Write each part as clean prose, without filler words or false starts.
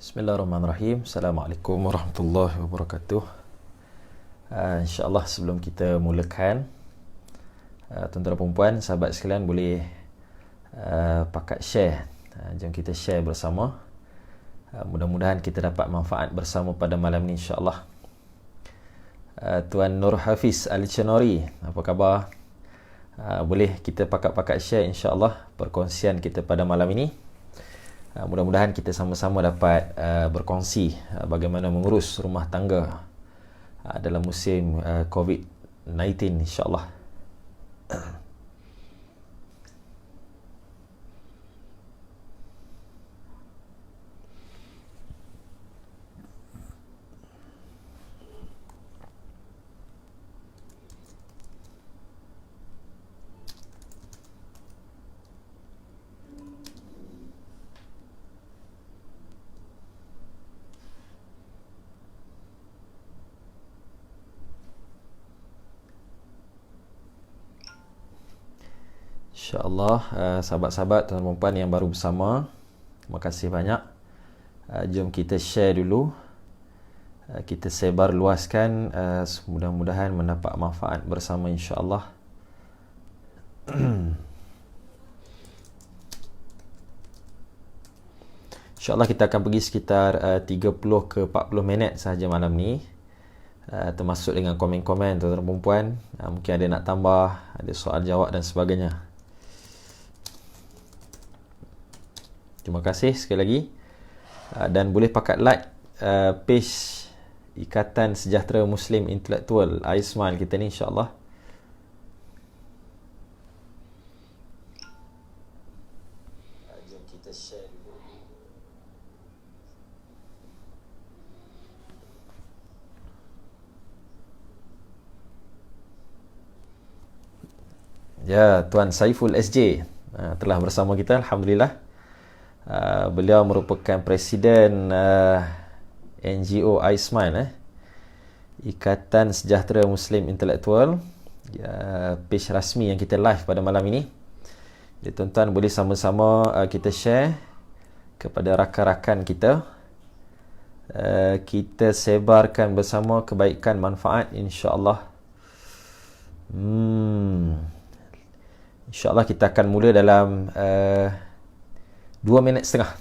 Bismillahirrahmanirrahim. Assalamualaikum warahmatullahi wabarakatuh. InsyaAllah sebelum kita mulakan, tuan-tuan dan puan, sahabat sekalian boleh pakat share. Jom kita share bersama. Mudah-mudahan kita dapat manfaat bersama pada malam ni, insyaAllah. Tuan Nur Hafiz Al-Chenori, apa khabar? Boleh kita pakat-pakat share, insyaAllah, perkongsian kita pada malam ini. Mudah-mudahan kita sama-sama dapat berkongsi bagaimana mengurus rumah tangga dalam musim COVID-19, insyaAllah. InsyaAllah, sahabat-sahabat, tuan-tuan dan puan yang baru bersama, terima kasih banyak. Jom kita share dulu. Kita sebar luaskan, mudah-mudahan mendapat manfaat bersama, insyaAllah. InsyaAllah kita akan pergi sekitar 30 ke 40 minit sahaja malam ni, termasuk dengan komen-komen tuan-tuan dan puan. Mungkin ada nak tambah, ada soal jawab dan sebagainya. Terima kasih sekali lagi. Dan boleh pakat like page Ikatan Sejahtera Muslim Intelektual Aisman kita ni, insyaAllah. Jom kita share dulu. Ya, Tuan Saiful SJ telah bersama kita, alhamdulillah. Beliau merupakan Presiden NGO Aisman, Ikatan Sejahtera Muslim Intelektual, page rasmi yang kita live pada malam ini. Jadi tuan-tuan boleh sama-sama kita share kepada rakan-rakan kita. Kita sebarkan bersama kebaikan, manfaat, insya-Allah. InsyaAllah kita akan mula dalam 2 minit setengah.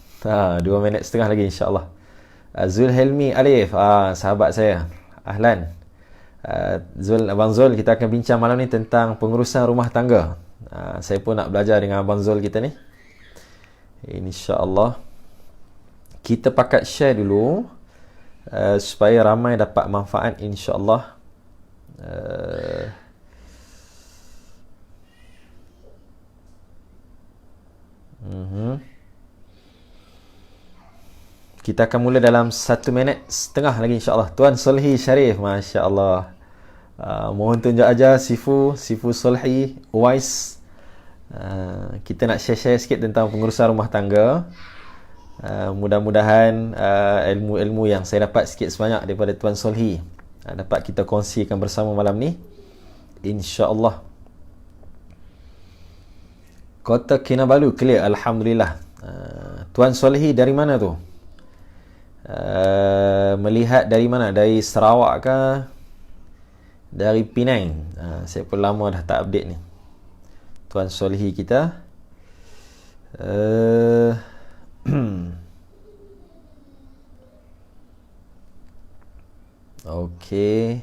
2 minit setengah lagi, insyaAllah. Zulhelmi Alif, sahabat saya, ahlan. Abang Zul, kita akan bincang malam ni tentang pengurusan rumah tangga. Saya pun nak belajar dengan Abang Zul kita ni, insyaAllah. Kita pakat share dulu supaya ramai dapat manfaat, insyaAllah. Kita akan mula dalam 1 minit setengah lagi, insyaAllah. Tuan Solhi Sharif, Masya Allah. Mohon tunjuk aja Sifu Solhi Uwais. Kita nak share sikit tentang pengurusan rumah tangga. Mudah-mudahan ilmu-ilmu yang saya dapat sikit sebanyak daripada Tuan Solhi dapat kita kongsikan bersama malam ni, insyaAllah. Kota Kinabalu clear, alhamdulillah. Tuan Solhi dari mana tu? Melihat dari mana? Dari Sarawak ke? Dari Penang? Saya pun lama dah tak update ni. Tuan Solhi kita. Okey.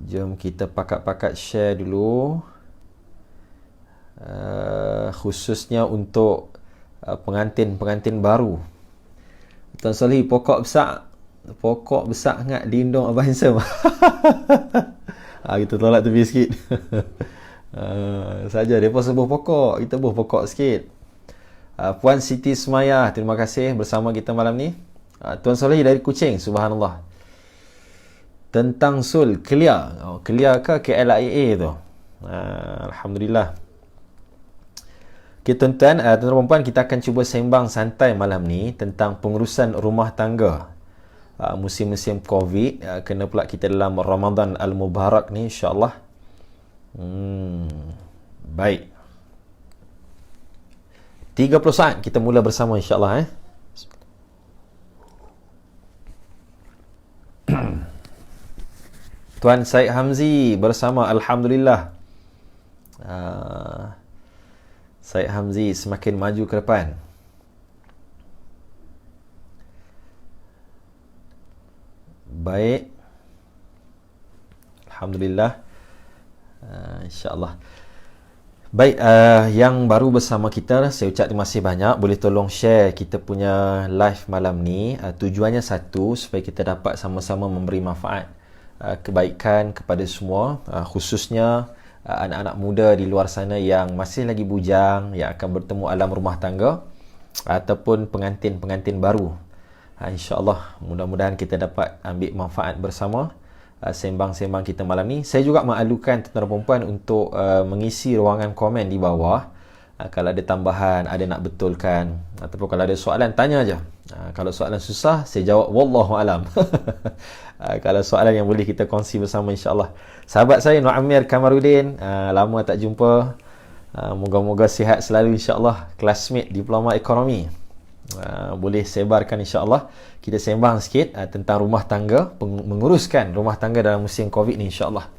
Jom kita pakat-pakat share dulu. Khususnya untuk pengantin-pengantin baru. Tuan Solhi, pokok besar sangat di Indong Abah Handsome. Kita tolak tepi sikit. Saja depa sebuah pokok, kita buah pokok sikit. Puan Siti Semaya, terima kasih bersama kita malam ni. Tuan Solhi dari Kuching, subhanallah. Tentang Sul clear. Clear ke KLIA tu? Alhamdulillah. Okay, tuan-tuan dan puan, kita akan cuba sembang santai malam ni tentang pengurusan rumah tangga musim-musim COVID. Kena pula kita dalam Ramadan Al-Mubarak ni, insyaAllah. Baik. 30 saat kita mula bersama, insyaAllah. Tuan Syed Hamzi bersama, Alhamdulillah. Syed Hamzi semakin maju ke depan. Baik, Alhamdulillah. InsyaAllah. Baik, yang baru bersama kita, saya ucap terima kasih banyak. Boleh tolong share kita punya live malam ni. Tujuannya satu, supaya kita dapat sama-sama memberi manfaat, kebaikan kepada semua, khususnya anak-anak muda di luar sana yang masih lagi bujang, yang akan bertemu alam rumah tangga, ataupun pengantin-pengantin baru. InsyaAllah, mudah-mudahan kita dapat ambil manfaat bersama sembang-sembang kita malam ni. Saya juga maklumkan tuan-tuan dan puan untuk mengisi ruangan komen di bawah. Kalau ada tambahan, ada nak betulkan, ataupun kalau ada soalan, tanya aja. Kalau soalan susah, saya jawab wallahu alam. Kalau soalan yang boleh kita kongsi bersama, insya-Allah. Sahabat saya Nur Amir Kamarudin, lama tak jumpa. Moga-moga sihat selalu, insya-Allah. Classmate diploma ekonomi. Boleh sebarkan, insya-Allah. Kita sembang sikit tentang rumah tangga, menguruskan rumah tangga dalam musim Covid ni, insya-Allah.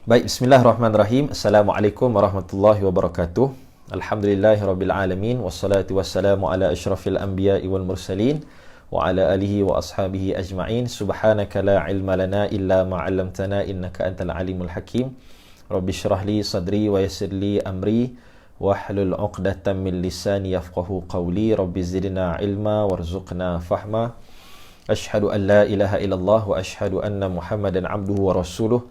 Baik, bismillahirrahmanirrahim. Assalamualaikum warahmatullahi wabarakatuh. Alhamdulillahirabbil alamin, wassalatu wassalamu ala asyrafil anbiya'i wal mursalin wa ala alihi wa ashabihi ajma'in. Subhanaka la ilma lana illa ma 'allamtana innaka antal alimul hakim. Rabbi shrah li sadri wa yassir li amri wahlul 'uqdatam min lisani yafqahu qawli. Rabbi zidna ilma warzuqna fahma. Asyhadu an la ilaha illallah wa asyhadu anna Muhammadan 'abduhu wa rasuluh.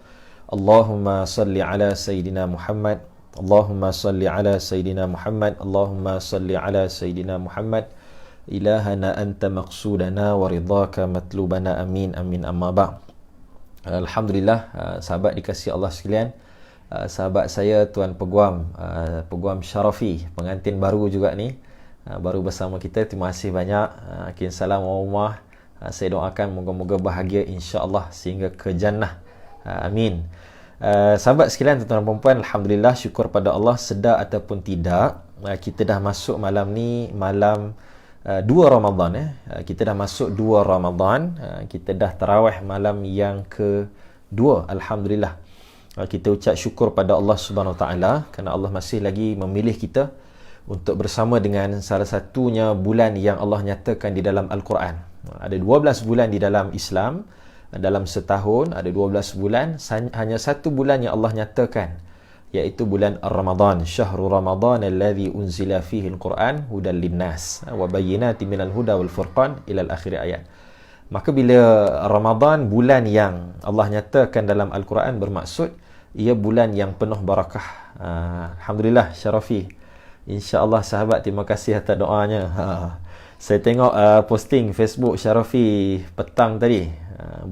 Allahumma salli ala sayyidina Muhammad. Allahumma salli ala sayyidina Muhammad. Allahumma salli ala sayyidina Muhammad. Ilahana anta maqsudana wa ridhaka matlubana, amin amin, amma ba'. Alhamdulillah, sahabat dikasihi Allah sekalian. Sahabat saya Tuan Peguam, Peguam Syarafi, pengantin baru juga ni, baru bersama kita. Terima kasih banyak. Akin salam wa rumah. Saya doakan moga-moga bahagia, insya-Allah, sehingga ke jannah. Amin. Sahabat sekalian, tuan-tuan dan puan, alhamdulillah, syukur pada Allah, sedar ataupun tidak, kita dah masuk malam ni malam 2 Ramadan. Kita dah masuk 2 Ramadan. Kita dah tarawih malam yang ke-2, alhamdulillah. Kita ucap syukur pada Allah Subhanahu Wa Taala kerana Allah masih lagi memilih kita untuk bersama dengan salah satunya bulan yang Allah nyatakan di dalam Al-Quran. Ada 12 bulan di dalam Islam. Dalam setahun ada 12 bulan, hanya satu bulan yang Allah nyatakan, iaitu bulan Ramadan. Syahrul Ramadan alladhi unzila fihi al-Quran hudan linnas wa bayyinatin minal huda wal furqan ila al-akhir ayat. Maka bila Ramadan, bulan yang Allah nyatakan dalam Al-Quran, bermaksud ia bulan yang penuh barakah. Alhamdulillah, Syarafi, insya-Allah sahabat, terima kasih atas doanya. Saya tengok posting Facebook Syarafi petang tadi,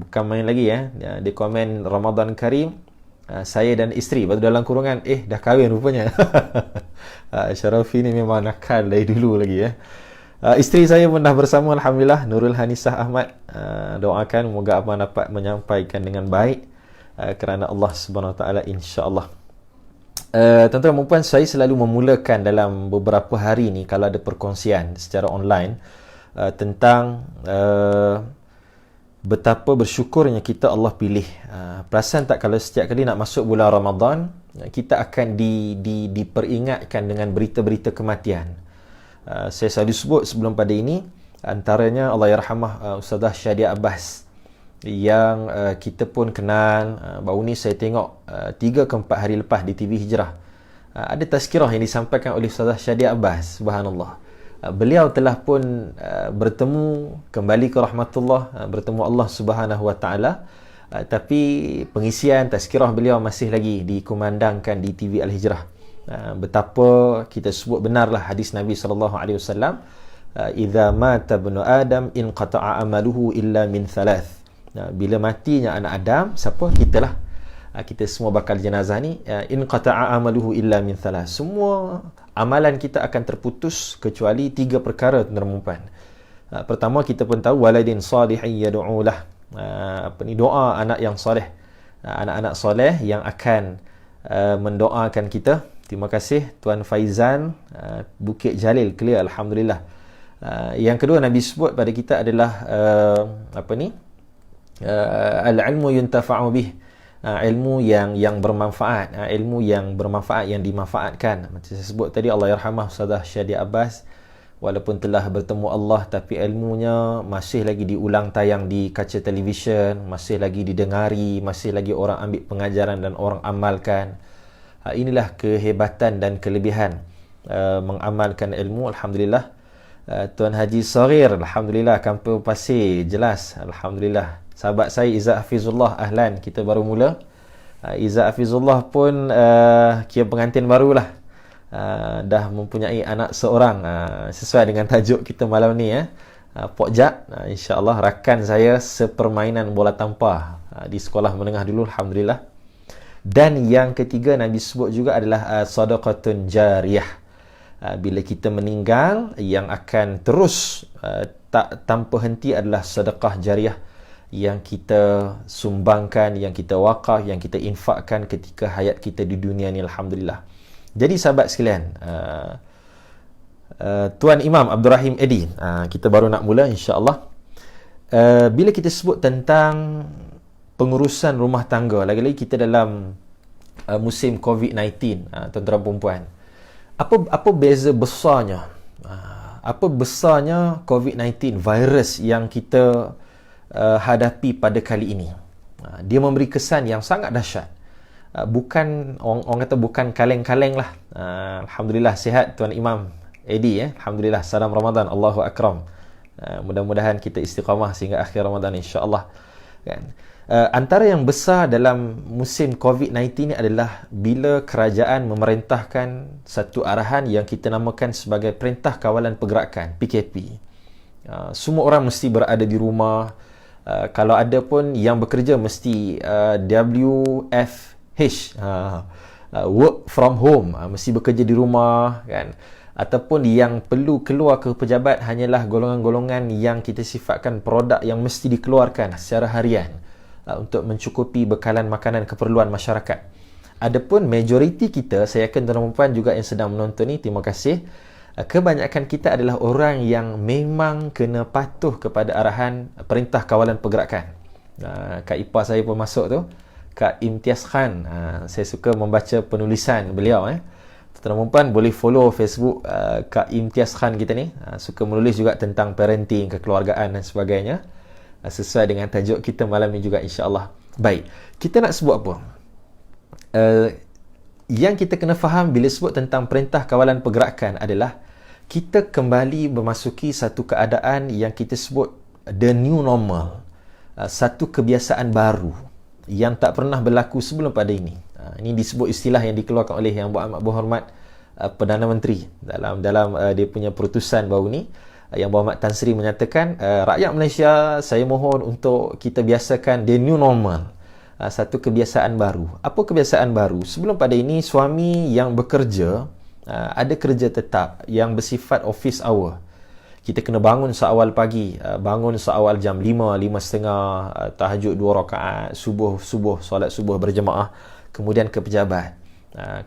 bukan main lagi ya. Dia komen Ramadan Karim, saya dan isteri, baru dalam kurungan dah kahwin rupanya. Syarafi ni memang nakal dari dulu lagi ya. Isteri saya pun dah bersama, alhamdulillah, Nurul Hanisah Ahmad. Doakan moga abang dapat menyampaikan dengan baik kerana Allah Subhanahu Wa Taala, insya-Allah. Tuan-tuan dan puan, saya selalu memulakan dalam beberapa hari ni kalau ada perkongsian secara online tentang betapa bersyukurnya kita Allah pilih. Perasan tak kalau setiap kali nak masuk bulan Ramadan, kita akan diperingatkan dengan berita-berita kematian. Saya selalu sebut sebelum pada ini, antaranya Allahyarhamah Ustazah Syadia Abbas, yang kita pun kenal. Baru ni saya tengok 3 ke 4 hari lepas di TV Hijrah, ada tazkirah yang disampaikan oleh Ustazah Syadia Abbas. Subhanallah, beliau telah pun bertemu kembali ke rahmatullah, bertemu Allah Subhanahu Wa Taala, tapi pengisian tazkirah beliau masih lagi dikumandangkan di TV Al-Hijrah. Betapa kita sebut benarlah hadis Nabi SAW, idza mata ibnu adam inqata'a amaluhu illa min thalath. Bila matinya anak Adam, siapa? Kitalah. Kita semua bakal jenazah ni. Inqata'a amaluhu illa min thalath. Semua amalan kita akan terputus kecuali 3 perkara, tuan-tuan. Pertama, kita pun tahu waladin salihin yad'u lah. Doa anak yang soleh. Anak-anak soleh yang akan mendoakan kita. Terima kasih Tuan Faizan, Bukit Jalil, clear, alhamdulillah. Yang kedua Nabi sebut pada kita adalah al-ilmu yuntafa'u bih, ilmu yang bermanfaat, ilmu yang bermanfaat, yang dimanfaatkan. Macam saya sebut tadi, Allah yarhamah Ustazah Syadia Abbas, walaupun telah bertemu Allah, tapi ilmunya masih lagi diulang tayang di kaca televisyen, masih lagi didengari, masih lagi orang ambil pengajaran dan orang amalkan. Inilah kehebatan dan kelebihan mengamalkan ilmu. Alhamdulillah. Tuan Haji Saghir, Alhamdulillah, Kampung Pasir, jelas, Alhamdulillah. Sahabat saya Izzat Hafizullah, ahlan, kita baru mula. Izzat Hafizullah pun kira pengantin barulah. Dah mempunyai anak seorang, sesuai dengan tajuk kita malam ni, Pok Jat, insya-Allah rakan saya sepermainan bola tampar di sekolah menengah dulu, Alhamdulillah. Dan yang ketiga Nabi sebut juga adalah sadaqatun jariyah. Bila kita meninggal, yang akan terus tak tanpa henti adalah sedekah jariah yang kita sumbangkan, yang kita wakaf, yang kita infakkan ketika hayat kita di dunia ni, Alhamdulillah. Jadi sahabat sekalian, Tuan Imam Abdul Rahim Edi, kita baru nak mula insya-Allah. Bila kita sebut tentang pengurusan rumah tangga, lagi-lagi kita dalam musim COVID-19, tuan-tuan perempuan, apa beza besarnya? Apa besarnya COVID-19, virus yang kita hadapi pada kali ini? Dia memberi kesan yang sangat dahsyat. Bukan orang kata bukan kaleng-kaleng lah. Alhamdulillah sihat Tuan Imam Edi, Alhamdulillah, salam Ramadan, Allahu akram. Mudah-mudahan kita istiqamah sehingga akhir Ramadan insya-Allah, kan? Antara yang besar dalam musim COVID-19 ini adalah bila kerajaan memerintahkan satu arahan yang kita namakan sebagai Perintah Kawalan Pergerakan, PKP. Semua orang mesti berada di rumah. Kalau ada pun yang bekerja mesti WFH, work from home, mesti bekerja di rumah, kan? Ataupun yang perlu keluar ke pejabat hanyalah golongan-golongan yang kita sifatkan produk yang mesti dikeluarkan secara harian untuk mencukupi bekalan makanan keperluan masyarakat. Adapun majoriti kita, saya yakin tuan-tuan puan juga yang sedang menonton ni, terima kasih. Kebanyakan kita adalah orang yang memang kena patuh kepada arahan Perintah Kawalan Pergerakan. Kak ipar saya pun masuk tu, Kak Imtiaz Khan. Saya suka membaca penulisan beliau. Tuan-tuan puan boleh follow Facebook Kak Imtiaz Khan kita ni. Suka menulis juga tentang parenting, kekeluargaan dan sebagainya. Sesuai dengan tajuk kita malam ni juga insya-Allah. Baik, kita nak sebut apa? Yang kita kena faham bila sebut tentang Perintah Kawalan Pergerakan adalah kita kembali memasuki satu keadaan yang kita sebut the new normal. Satu kebiasaan baru yang tak pernah berlaku sebelum pada ini. Ini disebut istilah yang dikeluarkan oleh Yang Amat Berhormat Perdana Menteri dalam dia punya perutusan baru ni. Yang Berhormat Tan Sri menyatakan, rakyat Malaysia, saya mohon untuk kita biasakan the new normal, satu kebiasaan baru. Apa kebiasaan baru? Sebelum pada ini, suami yang bekerja, ada kerja tetap yang bersifat office hour. Kita kena bangun seawal pagi, bangun seawal jam 5, 5.30, tahajud 2 rakaat, subuh, solat subuh berjemaah, kemudian ke pejabat.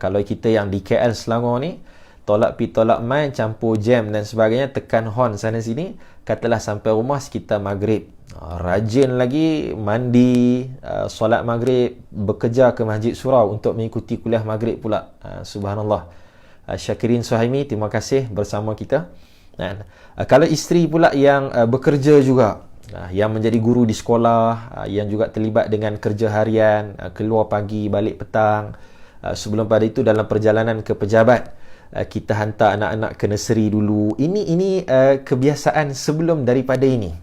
Kalau kita yang di KL Selangor ni, tolak pi tolak mai, campur jam dan sebagainya, tekan hon sana sini, katalah sampai rumah sekitar maghrib. Rajin lagi mandi, solat maghrib, bekerja ke Masjid Surau untuk mengikuti kuliah maghrib pula. Subhanallah. Syakirin Suhaimi, terima kasih bersama kita. Dan kalau isteri pula yang bekerja juga, yang menjadi guru di sekolah, yang juga terlibat dengan kerja harian, keluar pagi, balik petang, sebelum pada itu dalam perjalanan ke pejabat, kita hantar anak-anak ke nursery dulu. Ini kebiasaan sebelum daripada ini.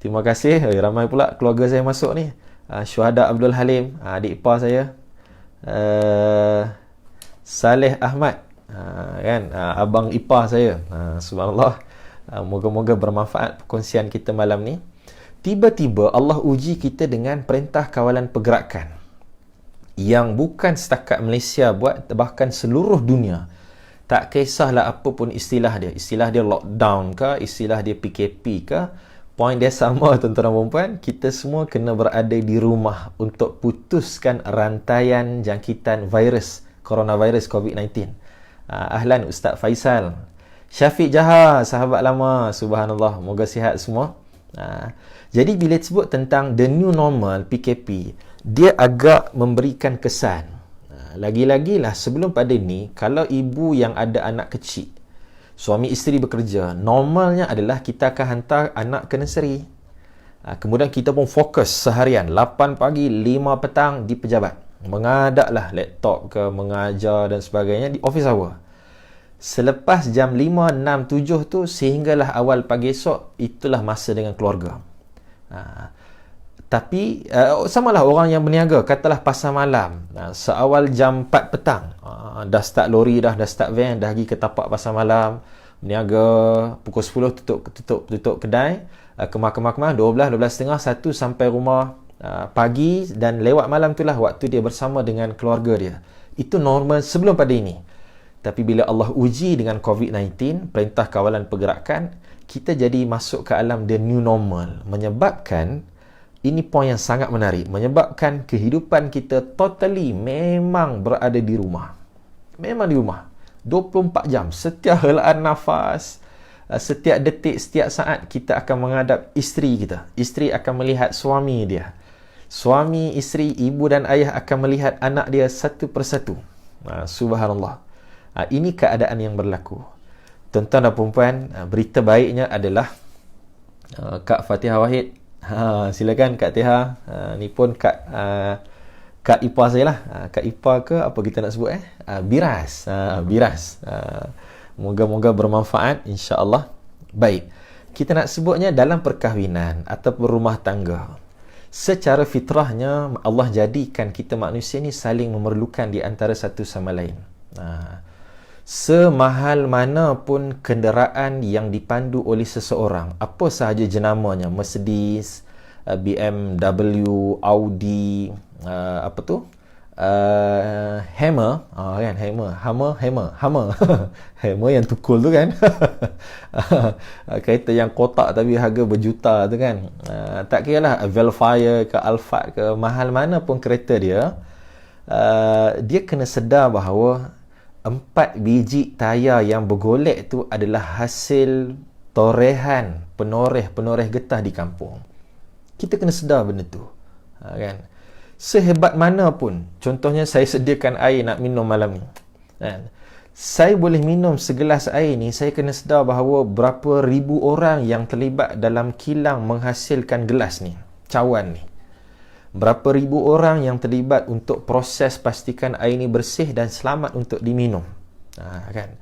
Terima kasih. Ramai pula keluarga saya masuk ni. Syuhada Abdul Halim, adik ipar saya. Saleh Ahmad, kan, abang ipar saya. Subhanallah. Moga-moga bermanfaat perkongsian kita malam ni. Tiba-tiba Allah uji kita dengan Perintah Kawalan Pergerakan yang bukan setakat Malaysia buat, bahkan seluruh dunia. Tak kisahlah apa pun istilah dia lockdown ke, istilah dia PKP ke, poin dia sama tuan-tuan dan puan. Kita semua kena berada di rumah untuk putuskan rantaian jangkitan virus coronavirus COVID-19. Ahlan Ustaz Faisal, Syafiq Jahar, sahabat lama, subhanallah, moga sihat semua. Jadi bila sebut tentang the new normal, PKP, dia agak memberikan kesan. Lagi-lagilah sebelum pada ni, kalau ibu yang ada anak kecil, suami isteri bekerja, normalnya adalah kita akan hantar anak ke nursery. Kemudian kita pun fokus seharian 8 pagi 5 petang di pejabat, mengadaklah laptop ke, mengajar dan sebagainya di office hour. Selepas jam 5, 6, 7 tu sehinggalah awal pagi esok, itulah masa dengan keluarga. Tapi samalah orang yang berniaga, katalah pasar malam, seawal jam 4 petang, dah start lori dah start van, dah pergi ke tapak pasar malam, berniaga, pukul 10 tutup kedai, kemah 12:30, 1 sampai rumah pagi, dan lewat malam itulah waktu dia bersama dengan keluarga dia. Itu normal sebelum pada ini. Tapi bila Allah uji dengan COVID-19, Perintah Kawalan Pergerakan, kita jadi masuk ke alam the new normal, menyebabkan, ini poin yang sangat menarik, menyebabkan kehidupan kita totally memang berada di rumah. Memang di rumah 24 jam, setiap helaan nafas, setiap detik, setiap saat kita akan menghadap isteri kita. Isteri akan melihat suami dia. Suami, isteri, ibu dan ayah akan melihat anak dia satu persatu. Subhanallah. Ini keadaan yang berlaku. Tuan-tuan dan puan, berita baiknya adalah Kak Fatihah Wahid, silakan Kak Tiha, ni pun Kak Ipar saya lah. Kak Ipar ke apa kita nak sebut Biras. Biras. Moga-moga bermanfaat, insya-Allah. Baik. Kita nak sebutnya dalam perkahwinan atau rumah tangga. Secara fitrahnya Allah jadikan kita manusia ni saling memerlukan di antara satu sama lain. Semahal mana pun kenderaan yang dipandu oleh seseorang, apa sahaja jenamanya, Mercedes, BMW, Audi, Hammer, kan, Hammer Hammer yang tukul tu kan. Kereta yang kotak tapi harga berjuta tu kan. Tak kira lah Velfire ke Alphard ke, mahal mana pun kereta dia, dia kena sedar bahawa 4 biji tayar yang bergolek tu adalah hasil torehan penoreh getah di kampung. Kita kena sedar benda tu, kan. Sehebat mana pun, contohnya saya sediakan air nak minum malam ni, kan? Saya boleh minum segelas air ni, saya kena sedar bahawa berapa ribu orang yang terlibat dalam kilang menghasilkan gelas ni, cawan ni. Berapa ribu orang yang terlibat untuk proses pastikan air ni bersih dan selamat untuk diminum. Kan?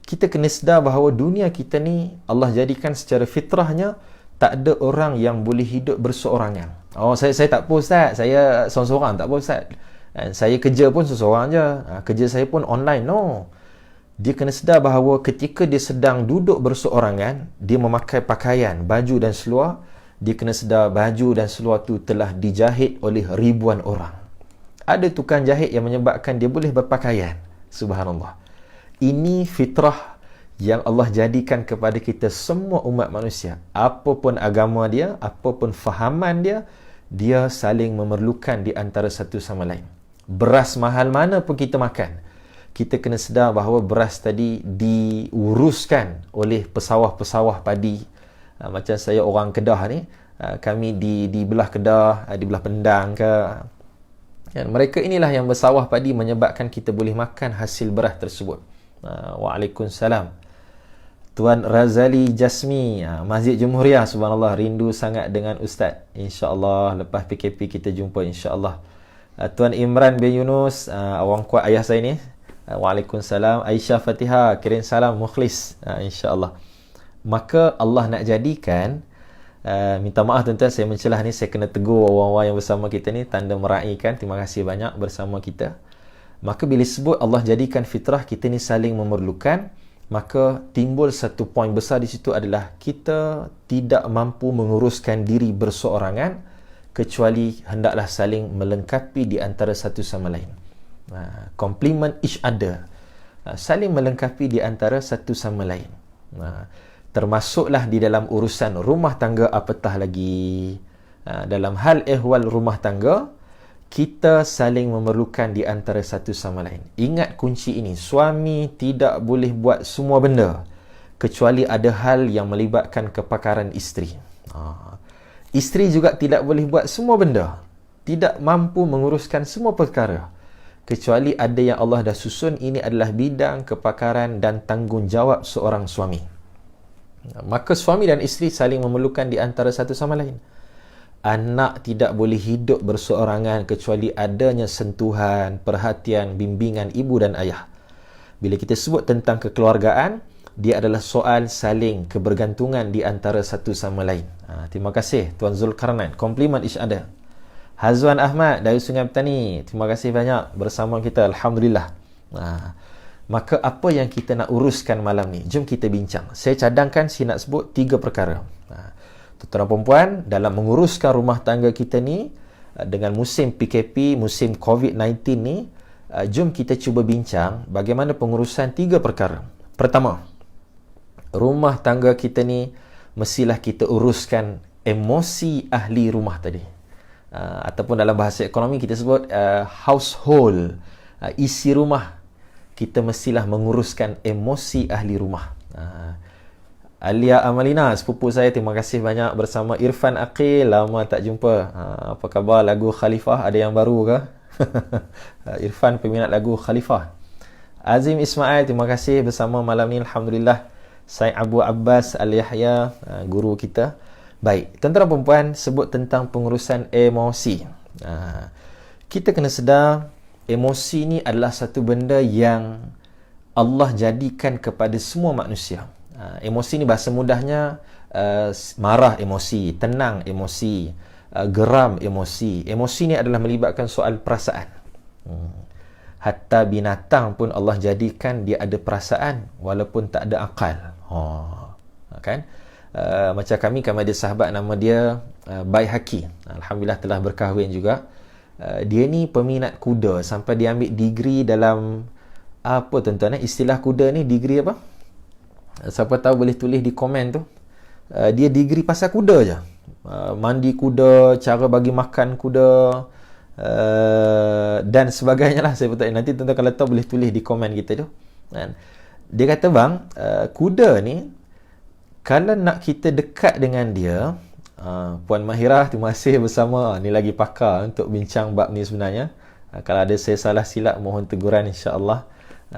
Kita kena sedar bahawa dunia kita ni Allah jadikan secara fitrahnya tak ada orang yang boleh hidup berseorangan. Saya tak apa Ustaz, saya seorang-seorang, tak apa Ustaz. Saya kerja pun seorang je. Kerja saya pun online. No. Dia kena sedar bahawa ketika dia sedang duduk berseorangan, dia memakai pakaian, baju dan seluar, dia kena sedar baju dan seluar tu telah dijahit oleh ribuan orang. Ada tukang jahit yang menyebabkan dia boleh berpakaian. Subhanallah. Ini fitrah yang Allah jadikan kepada kita semua umat manusia. Apapun agama dia, apapun fahaman dia, dia saling memerlukan di antara satu sama lain. Beras mahal mana pun kita makan, kita kena sedar bahawa beras tadi diuruskan oleh pesawah-pesawah padi. Macam saya orang Kedah ni, kami di belah Kedah, di belah Pendang ke, mereka inilah yang bersawah padi menyebabkan kita boleh makan hasil beras tersebut. Waalaikumsalam. Tuan Razali Jasmi, Masjid Jumhuriah, subhanallah, rindu sangat dengan Ustaz. InsyaAllah lepas PKP kita jumpa, insyaAllah. Tuan Imran bin Yunus, orang kuat ayah saya ni, Waalaikumsalam. Aisyah Fatihah, kirim salam mukhlis, insyaAllah. Maka Allah nak jadikan, minta maaf tuan-tuan, saya mencelah ni, saya kena tegur orang-orang yang bersama kita ni, tanda meraihkan, terima kasih banyak bersama kita. Maka bila sebut Allah jadikan fitrah kita ni saling memerlukan, maka timbul satu poin besar di situ adalah kita tidak mampu menguruskan diri berseorangan, kecuali hendaklah saling melengkapi di antara satu sama lain. Complement each other, saling melengkapi di antara satu sama lain. Termasuklah di dalam urusan rumah tangga, apatah lagi dalam hal ehwal rumah tangga, kita saling memerlukan di antara satu sama lain. Ingat kunci ini, suami tidak boleh buat semua benda kecuali ada hal yang melibatkan kepakaran isteri. Isteri juga tidak boleh buat semua benda, tidak mampu menguruskan semua perkara, kecuali ada yang Allah dah susun. Ini adalah bidang kepakaran dan tanggungjawab seorang suami. Maka suami dan isteri saling memerlukan di antara satu sama lain. Anak tidak boleh hidup berseorangan kecuali adanya sentuhan, perhatian, bimbingan ibu dan ayah. Bila kita sebut tentang kekeluargaan, dia adalah soal saling kebergantungan di antara satu sama lain. Terima kasih Tuan Zulkarnain. Compliment each other. Hazwan Ahmad dari Sungai Petani, terima kasih banyak bersama kita. Alhamdulillah. Maka apa yang kita nak uruskan malam ni? Jom kita bincang. Saya cadangkan saya nak sebut 3 perkara. Tuan-tuan perempuan, dalam menguruskan rumah tangga kita ni, dengan musim PKP, musim COVID-19 ni, jom kita cuba bincang bagaimana pengurusan 3 perkara. Pertama, rumah tangga kita ni mestilah kita uruskan emosi ahli rumah tadi. Ataupun dalam bahasa ekonomi kita sebut household, isi rumah. Kita mestilah menguruskan emosi ahli rumah. Alia Amalina, sepupu saya, terima kasih banyak bersama Irfan Aqil, lama tak jumpa. Apa khabar lagu Khalifah? Ada yang baru ke? Irfan peminat lagu Khalifah. Azim Ismail, terima kasih bersama malam ni. Alhamdulillah. Syed Abu Abbas Al-Yahya, guru kita. Baik, tuan-tuan perempuan, sebut tentang pengurusan emosi. Kita kena sedar, emosi ni adalah satu benda yang Allah jadikan kepada semua manusia. Emosi ni bahasa mudahnya marah emosi, tenang emosi, geram emosi. Emosi ni adalah melibatkan soal perasaan. Hatta binatang pun Allah jadikan dia ada perasaan walaupun tak ada akal. Kan? Macam kami ada sahabat nama dia Baihaqi. Alhamdulillah telah berkahwin juga. Dia ni peminat kuda sampai dia ambil degree dalam apa tuan-tuan, istilah kuda ni degree apa? Siapa tahu boleh tulis di komen tu. Dia degree pasal kuda je. Mandi kuda, cara bagi makan kuda, dan sebagainya lah. Saya betul. Nanti tuan-tuan kalau tahu boleh tulis di komen kita tu. Dia kata, bang, kuda ni kalau nak kita dekat dengan dia, Puan Mahirah, terima kasih bersama. Ni lagi pakar untuk bincang bab ni sebenarnya. Kalau ada saya salah silap, mohon teguran insya-Allah.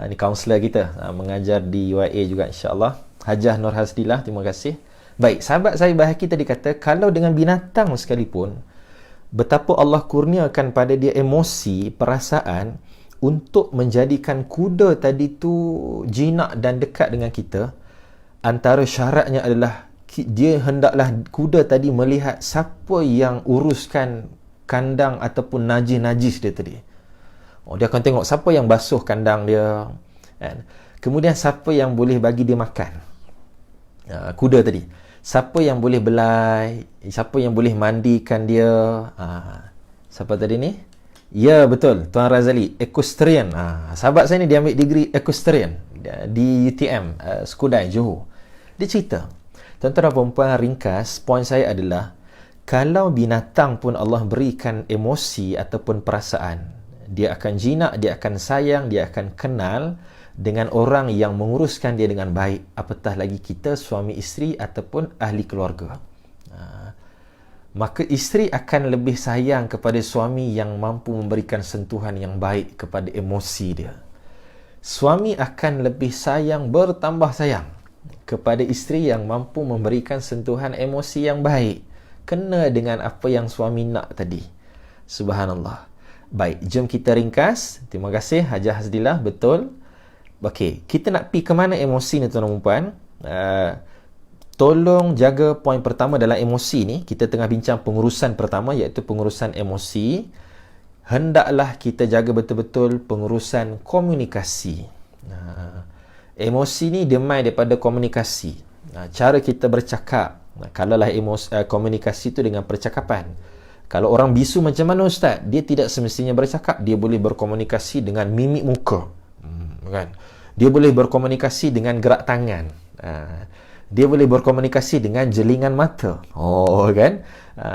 Ni kaunselor kita, mengajar di UIA juga insya-Allah. Hajah Nur Hasdillah, terima kasih. Baik, sahabat saya Baihaqi tadi kata, kalau dengan binatang sekalipun, betapa Allah kurniakan pada dia emosi, perasaan untuk menjadikan kuda tadi tu jinak dan dekat dengan kita. Antara syaratnya adalah dia hendaklah kuda tadi melihat siapa yang uruskan kandang ataupun najis-najis dia tadi. Dia akan tengok siapa yang basuh kandang dia, kan? Kemudian siapa yang boleh bagi dia makan, kuda tadi. Siapa yang boleh belai, siapa yang boleh mandikan dia. Siapa tadi ni? Ya, betul, Tuan Razali, equestrian. Sahabat saya ni dia ambil degree equestrian di UTM, Skudai, Johor. Dia cerita, tuan-tuan dan perempuan, ringkas, poin saya adalah, kalau binatang pun Allah berikan emosi ataupun perasaan, dia akan jinak, dia akan sayang, dia akan kenal dengan orang yang menguruskan dia dengan baik. Apatah lagi kita, suami isteri ataupun ahli keluarga. Maka isteri akan lebih sayang kepada suami yang mampu memberikan sentuhan yang baik kepada emosi dia. Suami akan lebih sayang, bertambah sayang kepada isteri yang mampu memberikan sentuhan emosi yang baik, kena dengan apa yang suami nak tadi. Subhanallah. Baik, jom kita ringkas. Terima kasih Hajah Hasdillah, betul. Okey, kita nak pergi ke mana emosi ni tuan-tuan dan puan? Tolong jaga poin pertama dalam emosi ni. Kita tengah bincang pengurusan pertama, iaitu pengurusan emosi. Hendaklah kita jaga betul-betul pengurusan komunikasi. Emosi ni demai daripada komunikasi. Cara kita bercakap. Kalaulah komunikasi tu dengan percakapan. Kalau orang bisu macam mana Ustaz? Dia tidak semestinya bercakap. Dia boleh berkomunikasi dengan mimik muka. Kan? Dia boleh berkomunikasi dengan gerak tangan. Dia boleh berkomunikasi dengan jelingan mata. Kan?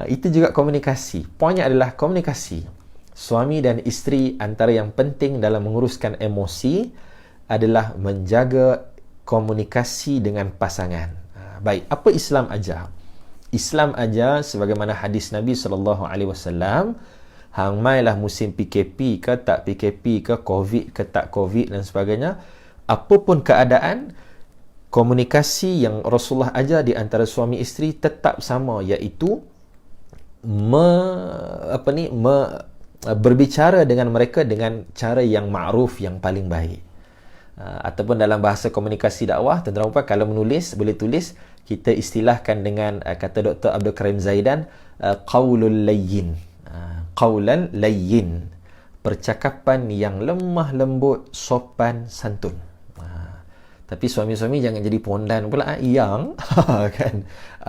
Itu juga komunikasi. Poinnya adalah komunikasi. Suami dan isteri, antara yang penting dalam menguruskan emosi adalah menjaga komunikasi dengan pasangan. Baik, apa Islam ajar? Islam ajar sebagaimana hadis Nabi SAW, hang mailah musim PKP ke tak PKP ke, COVID ke tak COVID dan sebagainya, apapun keadaan, komunikasi yang Rasulullah ajar di antara suami isteri tetap sama, iaitu berbicara dengan mereka dengan cara yang ma'ruf, yang paling baik. Ataupun dalam bahasa komunikasi dakwah, tuan-tuan dan puan, kalau menulis, boleh tulis, kita istilahkan dengan kata Dr. Abdul Karim Zaidan, qaulul layyin. Qaulan layyin, percakapan yang lemah lembut, sopan, santun. Tapi suami-suami jangan jadi pondan pula, yang kan,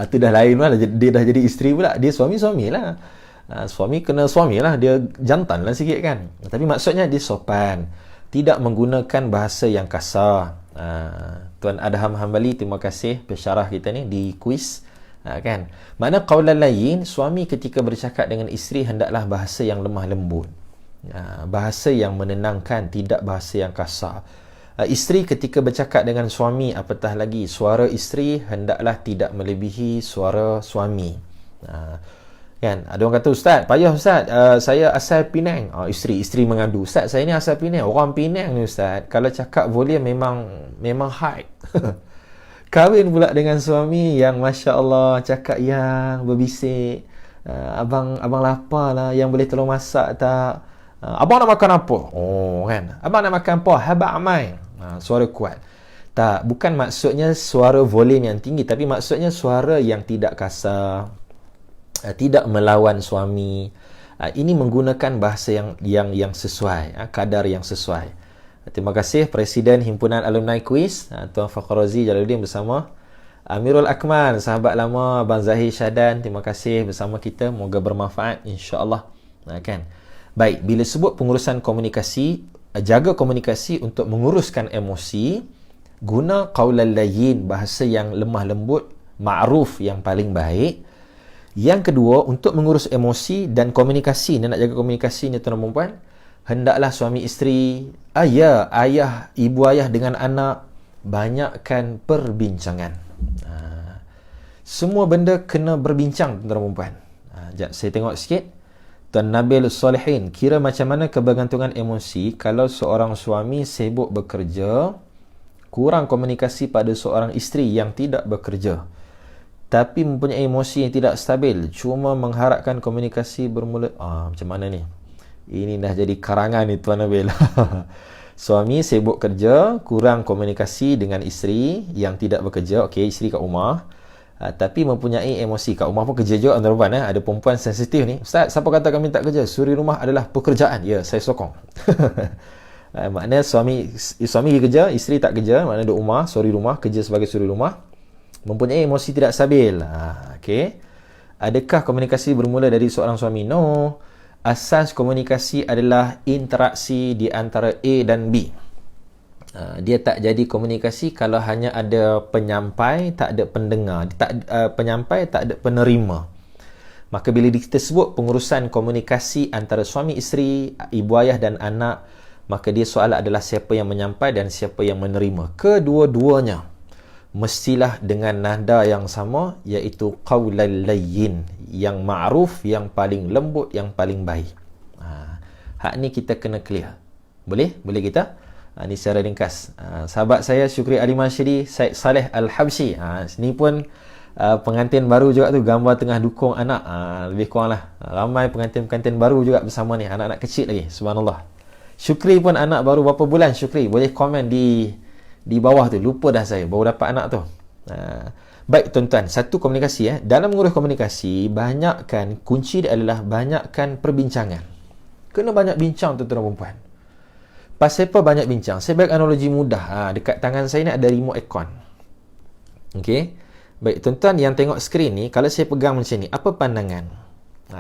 itu dah lain lah, dia dah jadi isteri pula, dia suami-suami lah. Suami kena suami lah, dia jantan lah sikit kan. Tapi maksudnya dia sopan, tidak menggunakan bahasa yang kasar. Tuan Adham Hambali, terima kasih pensyarah kita ni di kuis, kan. Makna qaulal layyin, suami ketika bercakap dengan isteri hendaklah bahasa yang lemah lembut, bahasa yang menenangkan, tidak bahasa yang kasar. Isteri ketika bercakap dengan suami, apatah lagi, suara isteri hendaklah tidak melebihi suara suami. Kan, ada orang kata, Ustaz, payah Ustaz, saya asal Penang. Isteri mengadu, Ustaz, saya ni asal Penang, orang Penang ni Ustaz, kalau cakap volume memang high. Kahwin pula dengan suami yang Masya Allah cakap yang berbisik, abang lapar lah, yang boleh tolong masak tak, abang nak makan apa, kan, abang nak makan apa, habak amai, suara kuat. Tak, bukan maksudnya suara volume yang tinggi, tapi maksudnya suara yang tidak kasar, tidak melawan suami. Ini menggunakan bahasa yang sesuai, kadar yang sesuai. Terima kasih Presiden Himpunan Alumni Quiz, Tuan Fakhrazi Jalaluddin bersama Amirul Akmal, sahabat lama Abang Zahir Syadan. Terima kasih bersama kita, moga bermanfaat insya-Allah. Kan. Baik, bila sebut pengurusan komunikasi, jaga komunikasi untuk menguruskan emosi, guna qaulal layyin, bahasa yang lemah lembut, ma'ruf, yang paling baik. Yang kedua, untuk mengurus emosi dan komunikasi, nak jaga komunikasi ni tuan dan puan, hendaklah suami isteri, ayah, ibu ayah dengan anak, banyakkan perbincangan. Semua benda kena berbincang, tuan dan puan. Sekejap, saya tengok sikit. Tuan Nabil Solehin, kira macam mana kebergantungan emosi kalau seorang suami sibuk bekerja, kurang komunikasi pada seorang isteri yang tidak bekerja, tapi mempunyai emosi yang tidak stabil, cuma mengharapkan komunikasi bermula. Macam mana ni? Ini dah jadi karangan ni Tuan Nabil. Suami sibuk kerja, kurang komunikasi dengan isteri yang tidak bekerja. Okey, isteri kat rumah, tapi mempunyai emosi. Kat rumah pun kerja juga, tuan-tuan. Ada perempuan sensitif ni. Ustaz, siapa kata kami tak kerja? Suri rumah adalah pekerjaan. Ya, saya sokong. Maknanya suami pergi kerja, isteri tak kerja, maknanya duduk rumah, suri rumah, kerja sebagai suri rumah, mempunyai emosi tidak stabil. Okey. Adakah komunikasi bermula dari seorang suami? No. Asas komunikasi adalah interaksi di antara A dan B. Dia tak jadi komunikasi kalau hanya ada penyampai, tak ada pendengar, penyampai, tak ada penerima. Maka bila kita sebut pengurusan komunikasi antara suami isteri, ibu ayah dan anak, maka dia soalan adalah siapa yang menyampai dan siapa yang menerima. Kedua-duanya mestilah dengan nada yang sama, iaitu qaulal layyin, yang ma'ruf, yang paling lembut, yang paling baik. Hak ni kita kena clear. Boleh kita? Ini secara ringkas. Sahabat saya Syukri Ali Masyidi, Syed Saleh Al-Habsyi, ni pun pengantin baru juga tu, gambar tengah dukung anak. Lebih kurang lah, ramai pengantin-pengantin baru juga bersama ni, anak-anak kecil lagi, subhanallah. Syukri pun anak baru berapa bulan. Syukri, boleh komen di bawah tu, lupa dah saya baru dapat anak tu. Baik tuan-tuan, satu komunikasi. Dalam mengurus komunikasi, banyakkan, kunci dia adalah banyakkan perbincangan. Kena banyak bincang tuan-tuan dan puan. Pasal apa banyak bincang? Saya bagi analogi mudah. Dekat tangan saya ni ada remote aircon. Okey. Baik tuan-tuan yang tengok skrin ni, kalau saya pegang macam ni, apa pandangan?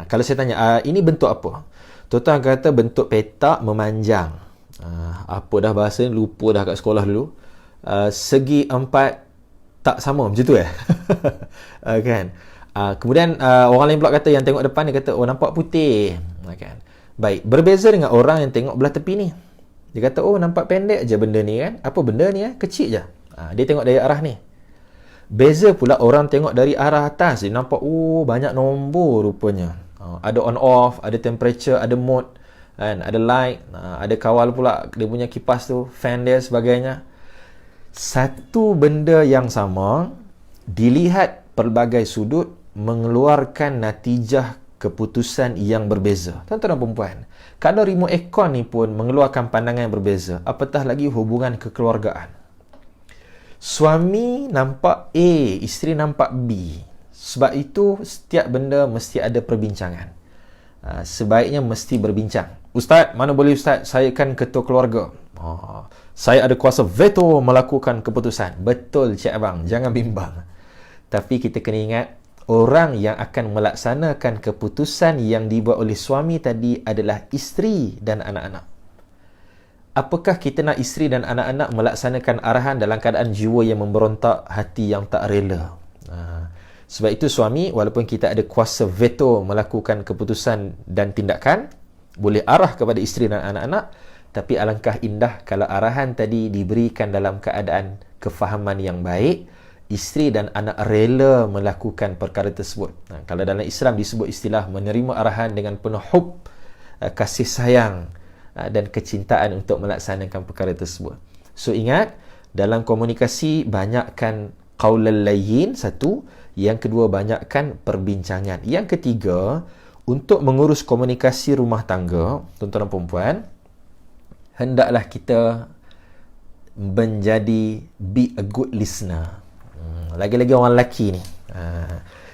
Kalau saya tanya, ini bentuk apa? Tuan-tuan kata bentuk petak memanjang. Apa dah bahasa ni, lupa dah kat sekolah dulu. Segi empat tak sama, macam tu kan? Kemudian orang lain pula kata, yang tengok depan ni kata, nampak putih, kan? Baik, berbeza dengan orang yang tengok belah tepi ni. Dia kata, nampak pendek je benda ni kan. Apa benda ni kecil je. Dia tengok dari arah ni. Beza pula orang tengok dari arah atas, dia nampak banyak nombor rupanya. Ada on off, ada temperature, ada mode, kan, ada light, ada kawal pula dia punya kipas tu, fan dia sebagainya. Satu benda yang sama dilihat pelbagai sudut mengeluarkan natijah keputusan yang berbeza. Tuan-tuan dan puan, kalau remote aircon ni pun mengeluarkan pandangan yang berbeza, apatah lagi hubungan kekeluargaan. Suami nampak A, isteri nampak B. Sebab itu setiap benda mesti ada perbincangan. Sebaiknya mesti berbincang. Ustaz, mana boleh Ustaz, saya kan ketua keluarga. Saya ada kuasa veto melakukan keputusan. Betul Cik Abang, jangan bimbang. Tapi kita kena ingat, orang yang akan melaksanakan keputusan yang dibuat oleh suami tadi adalah isteri dan anak-anak. Apakah kita nak isteri dan anak-anak melaksanakan arahan dalam keadaan jiwa yang memberontak, hati yang tak rela? Sebab itu suami, walaupun kita ada kuasa veto melakukan keputusan dan tindakan, boleh arah kepada isteri dan anak-anak, tapi alangkah indah kalau arahan tadi diberikan dalam keadaan kefahaman yang baik, isteri dan anak rela melakukan perkara tersebut. Kalau dalam Islam disebut istilah menerima arahan dengan penuh hub, kasih sayang dan kecintaan untuk melaksanakan perkara tersebut. So ingat, dalam komunikasi banyakkan qaulal layyin, satu. Yang kedua, banyakkan perbincangan. Yang ketiga, untuk mengurus komunikasi rumah tangga, tuan-tuan dan puan, hendaklah kita menjadi be a good listener. Lagi-lagi orang lelaki ni.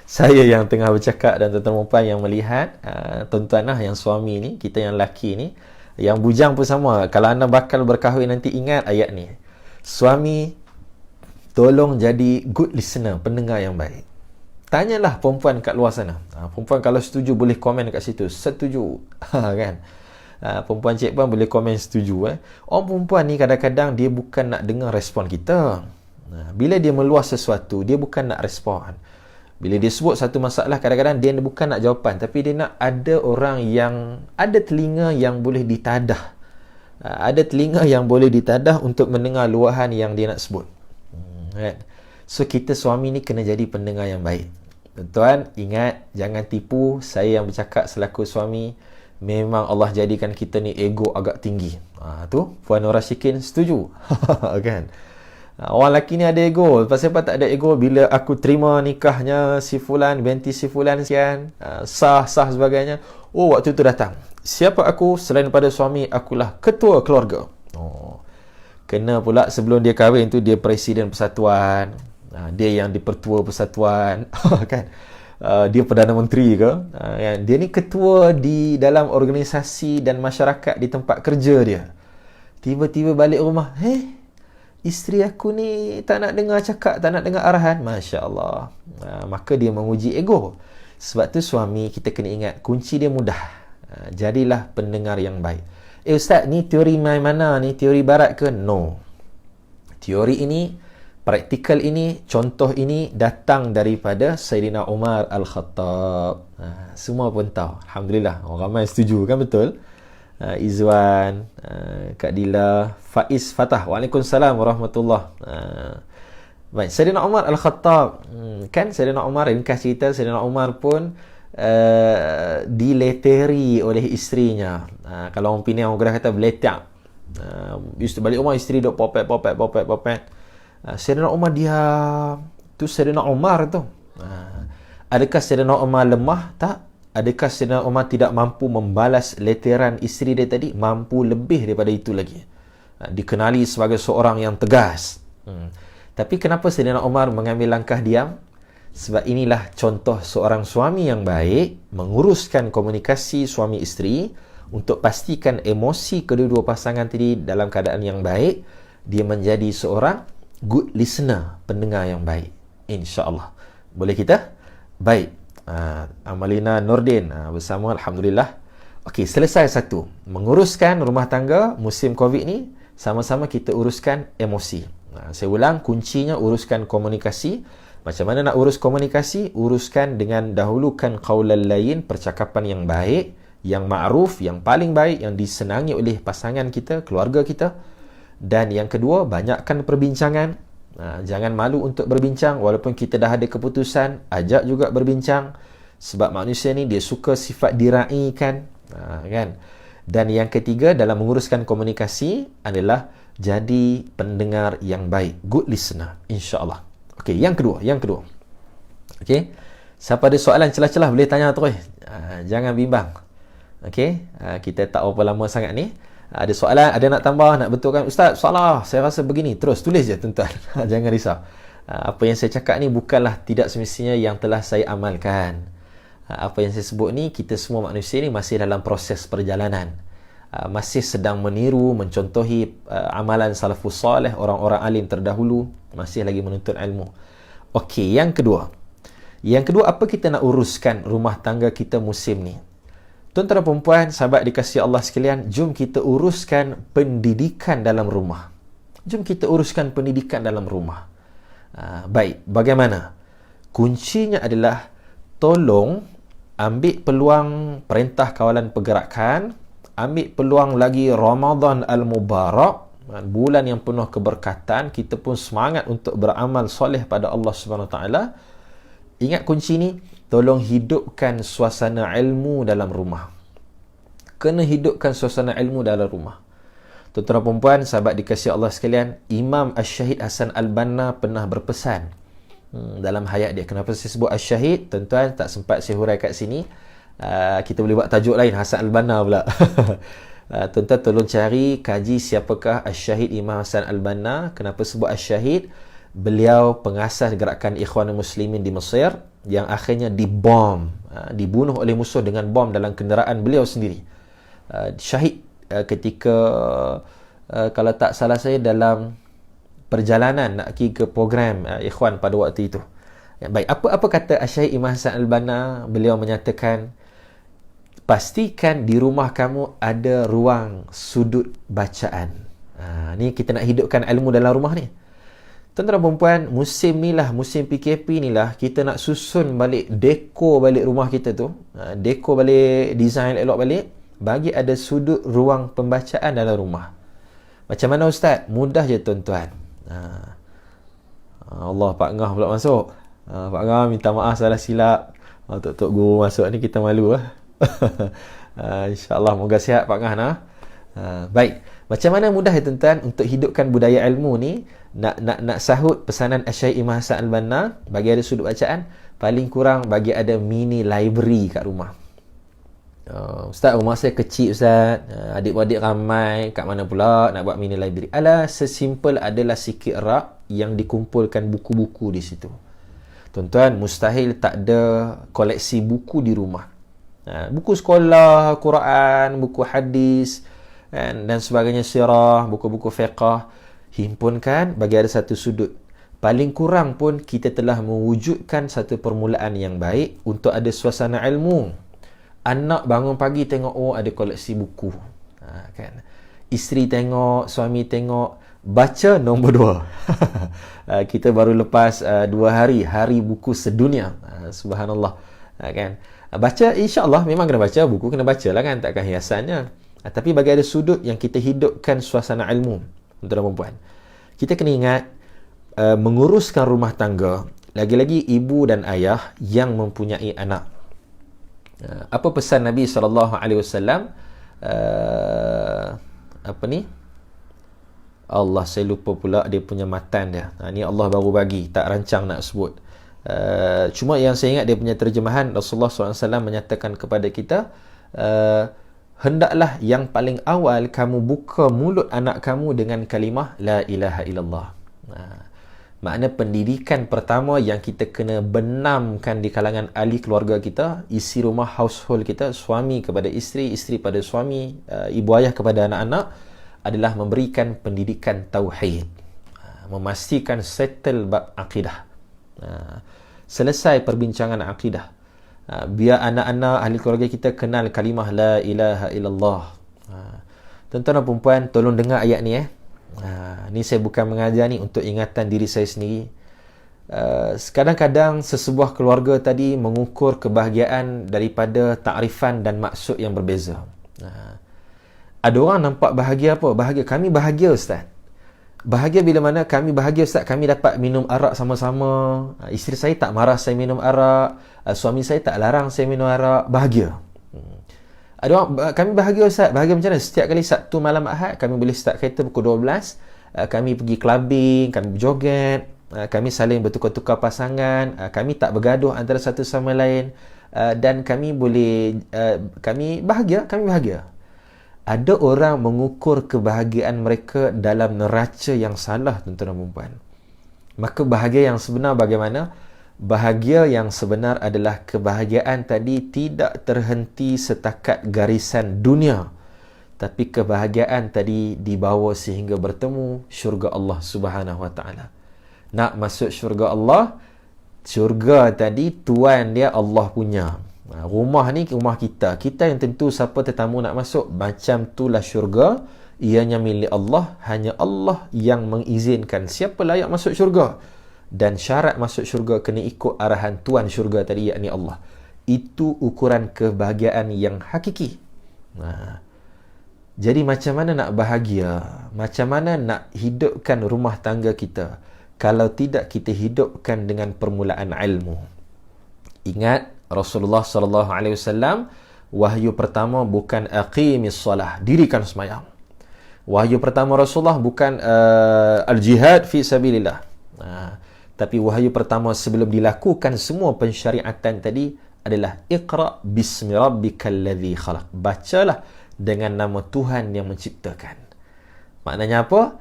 Saya yang tengah bercakap dan tuan-tuan dan puan yang melihat, tuan-tuan lah yang suami ni, kita yang lelaki ni, yang bujang pun sama. Kalau anda bakal berkahwin nanti, ingat ayat ni. Suami, tolong jadi good listener, pendengar yang baik. Tanyalah perempuan kat luar sana. Perempuan kalau setuju boleh komen kat situ. Setuju. Kan? Perempuan cik pun boleh komen setuju. Orang perempuan ni kadang-kadang dia bukan nak dengar respon kita. Bila dia meluas sesuatu, dia bukan nak respon. Bila dia sebut satu masalah, kadang-kadang dia bukan nak jawapan, tapi dia nak ada orang yang ada telinga yang boleh ditadah. Ada telinga yang boleh ditadah untuk mendengar luahan yang dia nak sebut. Right? So kita suami ni kena jadi pendengar yang baik. Tuan-tuan, ingat, jangan tipu saya yang bercakap selaku suami. Memang Allah jadikan kita ni ego agak tinggi. Tu Puan Nur Rashikin setuju. Kan? Orang lelaki ni ada ego. Pasal apa tak ada ego? Bila aku terima nikahnya si fulan, binti si fulan sekian, sah sebagainya. Waktu tu datang. Siapa aku? Selain daripada suami, akulah ketua keluarga. Kena pula sebelum dia kahwin tu, dia presiden persatuan. Dia yang dipertua persatuan. Kan? Dia Perdana Menteri ke? Dia ni ketua di dalam organisasi dan masyarakat di tempat kerja dia. Tiba-tiba balik rumah, isteri aku ni tak nak dengar cakap, tak nak dengar arahan. Masya Allah. Maka dia menguji ego. Sebab tu suami kita kena ingat, kunci dia mudah. Jadilah pendengar yang baik. Ustaz, ni teori mana ni? Teori barat ke? No. Teori ini, praktikal ini, contoh ini datang daripada Sayyidina Umar Al-Khattab. Semua pun tahu. Alhamdulillah. Orang ramai setuju kan, betul? Izwan, Kak Dila, Faiz Fatah. Waalaikumsalam warahmatullahi. Baik, Sayyidina Umar Al-Khattab. Kan Sayyidina Umar, ringkas cerita, Sayyidina Umar pun dileteri oleh isterinya. Kalau orang Penang, orang kata beletak. Balik rumah, isteri duk popet. Sayyidina Umar dia tu Sayyidina Umar tu. Adakah Sayyidina Umar lemah? Tak. Adakah Sayyidina Umar tidak mampu membalas leteran isteri dia tadi? Mampu lebih daripada itu lagi. Dikenali sebagai seorang yang tegas. Tapi kenapa Sayyidina Umar mengambil langkah diam? Sebab inilah contoh seorang suami yang baik menguruskan komunikasi suami isteri untuk pastikan emosi kedua-dua pasangan tadi dalam keadaan yang baik. Dia menjadi seorang good listener, pendengar yang baik. InsyaAllah. Boleh kita? Baik. Amalina Nordin bersama, Alhamdulillah. Okey, selesai satu. Menguruskan rumah tangga musim COVID ni, sama-sama kita uruskan emosi. Saya ulang, kuncinya uruskan komunikasi. Macam mana nak urus komunikasi? Uruskan dengan dahulukan qaulal layyin, percakapan yang baik, yang ma'ruf, yang paling baik, yang disenangi oleh pasangan kita, keluarga kita. Dan yang kedua, banyakkan perbincangan. Jangan malu untuk berbincang. Walaupun kita dah ada keputusan, ajak juga berbincang. Sebab manusia ni dia suka sifat diraikan, kan? Dan yang ketiga dalam menguruskan komunikasi adalah jadi pendengar yang baik, good listener, insya-Allah. Okey, yang kedua. Okey. Siapa ada soalan celah-celah boleh tanya terus. Jangan bimbang. Okey, kita tak berapa lama sangat ni. Ada soalan, ada nak tambah, nak betulkan, Ustaz, salah, saya rasa begini. Terus tulis je tuan-tuan. Jangan risau. Apa yang saya cakap ni bukanlah tidak semestinya yang telah saya amalkan. Apa yang saya sebut ni, kita semua manusia ni masih dalam proses perjalanan. Masih sedang meniru, mencontohi amalan salafus salih, orang-orang alim terdahulu, masih lagi menuntut ilmu. Okey, yang kedua. Apa kita nak uruskan rumah tangga kita musim ni? Tuan-tuan dan perempuan, sahabat dikasihi Allah sekalian, jom kita uruskan pendidikan dalam rumah. Baik, bagaimana? Kuncinya adalah tolong ambil peluang perintah kawalan pergerakan, ambil peluang lagi Ramadan Al-Mubarak, bulan yang penuh keberkatan, kita pun semangat untuk beramal soleh pada Allah Subhanahu Wa Taala. Ingat kunci ni, tolong hidupkan suasana ilmu dalam rumah. Kena hidupkan suasana ilmu dalam rumah. Tuan-tuan dan perempuan, sahabat dikasihi Allah sekalian, Imam Asy-Syahid Hasan Al-Banna pernah berpesan dalam hayat dia. Kenapa saya sebut Asy-Syahid? Tuan-tuan, tak sempat saya hurai kat sini. Kita boleh buat tajuk lain, Hasan Al-Banna pula. Tuan-tuan tolong cari, kaji siapakah Asy-Syahid Imam Hasan Al-Banna. Kenapa sebut Asy-Syahid? Beliau pengasas gerakan Ikhwanul Muslimin di Mesir yang akhirnya dibom, dibunuh oleh musuh dengan bom dalam kenderaan beliau sendiri. Syahid ketika kalau tak salah saya dalam perjalanan nak pergi ke program Ikhwan pada waktu itu. Baik, apa kata Syahid Imam Hasan Al-Banna? Beliau menyatakan, pastikan di rumah kamu ada ruang sudut bacaan. Ni kita nak hidupkan ilmu dalam rumah ni. Tuan-tuan dan perempuan, musim ni lah, musim PKP ni lah, kita nak susun balik, dekor balik rumah kita tu, dekor balik, design elok balik, bagi ada sudut ruang pembacaan dalam rumah. Macam mana Ustaz? Mudah je tuan-tuan. Allah, Pak Ngah pula masuk. Pak Ngah minta maaf salah silap. Tok guru masuk ni kita malu lah. InsyaAllah moga sihat Pak Ngah nah. Baik, macam mana mudah ya tuan-tuan untuk hidupkan budaya ilmu ni? Nak sahut pesanan Syekh Imam Hasan Al-Banna, bagi ada sudut bacaan, paling kurang bagi ada mini library kat rumah. Ustaz, rumah saya kecil Ustaz, adik-adik ramai, kat mana pula nak buat mini library? Alah, sesimpel adalah sikit rak yang dikumpulkan buku-buku di situ. Tuan-tuan, mustahil tak ada koleksi buku di rumah. Buku sekolah, Quran, buku hadis, dan sebagainya, sirah, buku-buku fiqh, himpunkan bagi ada satu sudut. Paling kurang pun kita telah mewujudkan satu permulaan yang baik untuk ada suasana ilmu. Anak bangun pagi tengok, oh ada koleksi buku, kan? Isteri tengok, suami tengok, baca nombor 2. Kita baru lepas 2 hari buku sedunia. Subhanallah, kan? Baca, insya-Allah memang kena baca, buku kena baca lah kan, takkan hiasannya. Tapi bagi ada sudut yang kita hidupkan suasana ilmu, tuan-tuan dan puan, kita kena ingat menguruskan rumah tangga, lagi-lagi ibu dan ayah yang mempunyai anak. Apa pesan Nabi SAW? Apa ni? Allah, saya lupa pula dia punya matan dia. Ni Allah baru bagi, tak rancang nak sebut. Cuma yang saya ingat dia punya terjemahan, Rasulullah SAW menyatakan kepada kita, hendaklah yang paling awal kamu buka mulut anak kamu dengan kalimah La ilaha illallah. Makna pendidikan pertama yang kita kena benamkan di kalangan ahli keluarga kita, isi rumah, household kita, suami kepada isteri, isteri pada suami, ibu ayah kepada anak-anak, adalah memberikan pendidikan tauhid, memastikan settle bab akidah, selesai perbincangan akidah, biar anak-anak ahli keluarga kita kenal kalimah La ilaha illallah. Tuan-tuan dan perempuan, tolong dengar ayat ni. Ni saya bukan mengajar ni, untuk ingatan diri saya sendiri. Kadang-kadang sesebuah keluarga tadi mengukur kebahagiaan daripada takrifan dan maksud yang berbeza. Ada orang nampak bahagia apa? Bahagia, kami bahagia Ustaz. Bahagia bila mana? Kami bahagia Ustaz, kami dapat minum arak sama-sama. Isteri saya tak marah saya minum arak. Suami saya tak larang saya minum arak. Bahagia. Ada orang, kami bahagia Ustaz. Bahagia macam mana? Setiap kali Sabtu malam Ahad, kami boleh start kereta pukul 12. Kami pergi clubbing, kami berjoget. Kami saling bertukar-tukar pasangan. Kami tak bergaduh antara satu sama lain. Dan kami boleh, kami bahagia. Ada orang mengukur kebahagiaan mereka dalam neraca yang salah, tuan-tuan dan puan. Maka bahagia yang sebenar bagaimana? Bahagia yang sebenar adalah kebahagiaan tadi tidak terhenti setakat garisan dunia. Tapi kebahagiaan tadi dibawa sehingga bertemu syurga Allah Subhanahu Wa Taala. Nak masuk syurga Allah, syurga tadi tuan dia Allah punya. Rumah ni rumah kita. Kita yang tentu siapa tetamu nak masuk. Macam itulah syurga. Ianya milik Allah. Hanya Allah yang mengizinkan siapa layak masuk syurga. Dan syarat masuk syurga kena ikut arahan tuan syurga tadi, yakni Allah. Itu ukuran kebahagiaan yang hakiki. Jadi macam mana nak bahagia? Macam mana nak hidupkan rumah tangga kita? Kalau tidak kita hidupkan dengan permulaan ilmu. Ingat Rasulullah sallallahu alaihi wasallam, wahyu pertama bukan aqimis solah, dirikan sembahyang. Wahyu pertama Rasulullah bukan al-jihad fi sabilillah. Tapi wahyu pertama sebelum dilakukan semua pensyariatan tadi adalah iqra bismi rabbikal ladzi khalaq. Bacalah dengan nama Tuhan yang menciptakan. Maknanya apa?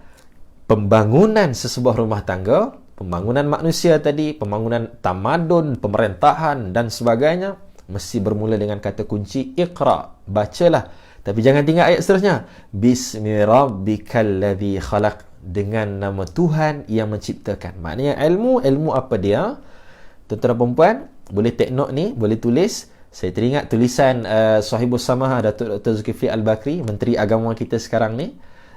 Pembangunan sesebuah rumah tangga, pembangunan manusia tadi, pembangunan tamadun, pemerintahan dan sebagainya mesti bermula dengan kata kunci iqra, bacalah. Tapi jangan tinggal ayat seterusnya. Bismi rabbikal ladzi khalaq, dengan nama Tuhan yang menciptakan. Maknanya ilmu apa dia? Tuan-tuan perempuan boleh take note ni, boleh tulis. Saya teringat tulisan Sahibus Samahah Datuk Dr. Zulkifli Al-Bakri, Menteri Agama kita sekarang ni.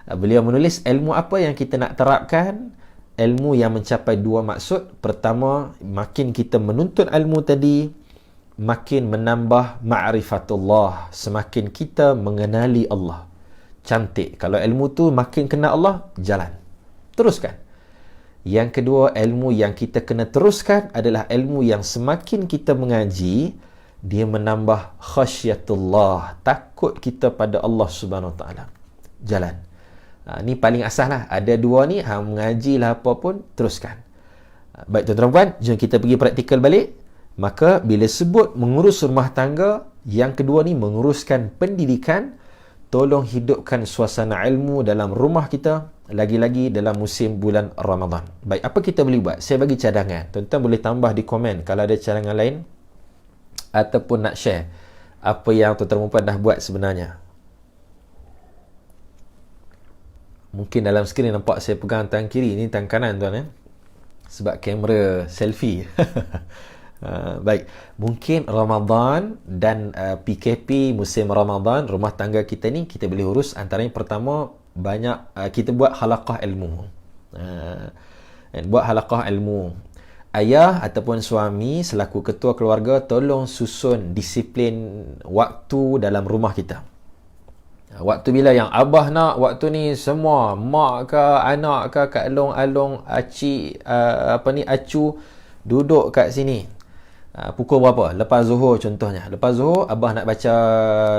Beliau menulis ilmu apa yang kita nak terapkan. Ilmu yang mencapai dua maksud. Pertama, makin kita menuntut ilmu tadi, makin menambah ma'rifatullah, semakin kita mengenali Allah. Cantik. Kalau ilmu tu makin kenal Allah, jalan. Teruskan. Yang kedua, ilmu yang kita kena teruskan adalah ilmu yang semakin kita mengaji, dia menambah khasyatullah, takut kita pada Allah Subhanahu Wa Taala. Jalan. Ni paling asal lah. Ada dua ni, mengaji lah apa pun, teruskan. Baik tuan-tuan puan, jom kita pergi praktikal balik. Maka bila sebut mengurus rumah tangga, yang kedua ni menguruskan pendidikan. Tolong hidupkan suasana ilmu dalam rumah kita, lagi-lagi dalam musim bulan Ramadan. Baik, apa kita boleh buat? Saya bagi cadangan. Tuan-tuan boleh tambah di komen kalau ada cadangan lain, ataupun nak share apa yang tuan-tuan perempuan dah buat sebenarnya. Mungkin dalam skrin nampak saya pegang tangan kiri, ni tangan kanan tuan, sebab kamera selfie. Baik, mungkin Ramadan dan PKP musim Ramadan, rumah tangga kita ni kita boleh urus. Antaranya pertama, banyak kita buat halaqah ilmu. Buat halaqah ilmu. Ayah ataupun suami selaku ketua keluarga, tolong susun disiplin waktu dalam rumah kita. Waktu bila yang abah nak, waktu ni semua mak ke anak ke kat along-along acik acu duduk kat sini. Pukul berapa? Lepas Zuhur contohnya. Lepas Zuhur abah nak baca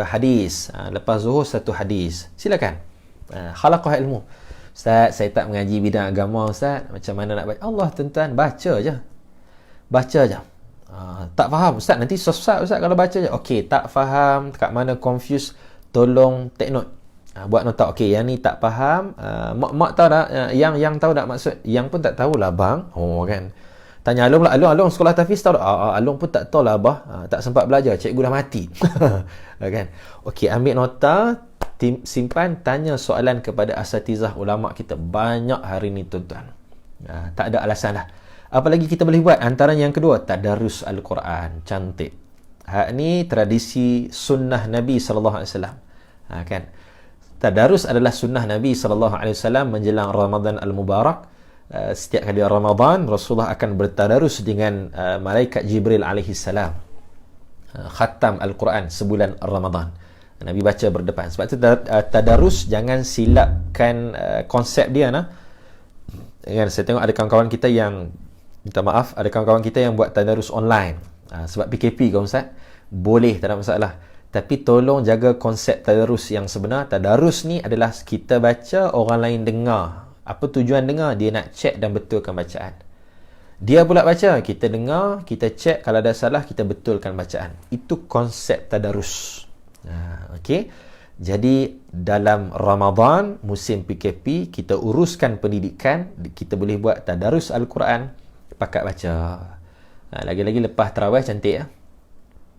hadis. Lepas Zuhur satu hadis. Silakan. Khalaqah ilmu. Ustaz, saya tak mengaji bidang agama Ustaz. Macam mana nak baca? Allah tuan-tuan, baca je. Baca je. Tak faham Ustaz, nanti susah Ustaz kalau baca je. Okey, tak faham, kat mana confuse, tolong take note. Buat nota. Okey, yang ni tak faham. Mak tahu tak? Yang tahu tak maksud? Yang pun tak tahulah bang. Oh kan. Tanya Along pula. Along sekolah tahfiz tahu tak? Along pun tak tahu lah abah. Tak sempat belajar. Cikgu dah mati. Kan? Okey, ambil nota. Simpan. Tanya soalan kepada asatizah ulama' kita. Banyak hari ni tuan-tuan. Tak ada alasan lah. Apa lagi kita boleh buat? Antara yang kedua, tadarus Al-Quran. Cantik. Ni tradisi sunnah Nabi SAW. Kan? Tadarus adalah sunnah Nabi SAW menjelang Ramadan Al-Mubarak. Setiap kali Ramadan, Rasulullah akan bertadarus dengan malaikat Jibril alaihissalam. Khatam Al-Quran sebulan Ramadan. Nabi baca berdepan. Sebab itu tadarus, jangan silapkan konsep dia. Kan, saya tengok ada kawan-kawan kita yang, minta maaf, ada kawan-kawan kita yang buat tadarus online. Sebab PKP kan Ustaz, boleh, tak ada masalah. Tapi tolong jaga konsep tadarus yang sebenar. Tadarus ni adalah kita baca, orang lain dengar. Apa tujuan dengar? Dia nak check dan betulkan bacaan. Dia pula baca, kita dengar, kita check, kalau ada salah kita betulkan bacaan. Itu konsep tadarus. Okey. Jadi dalam Ramadan, musim PKP, kita uruskan pendidikan, kita boleh buat tadarus Al-Quran, pakat baca. Lagi-lagi lepas tarawih cantik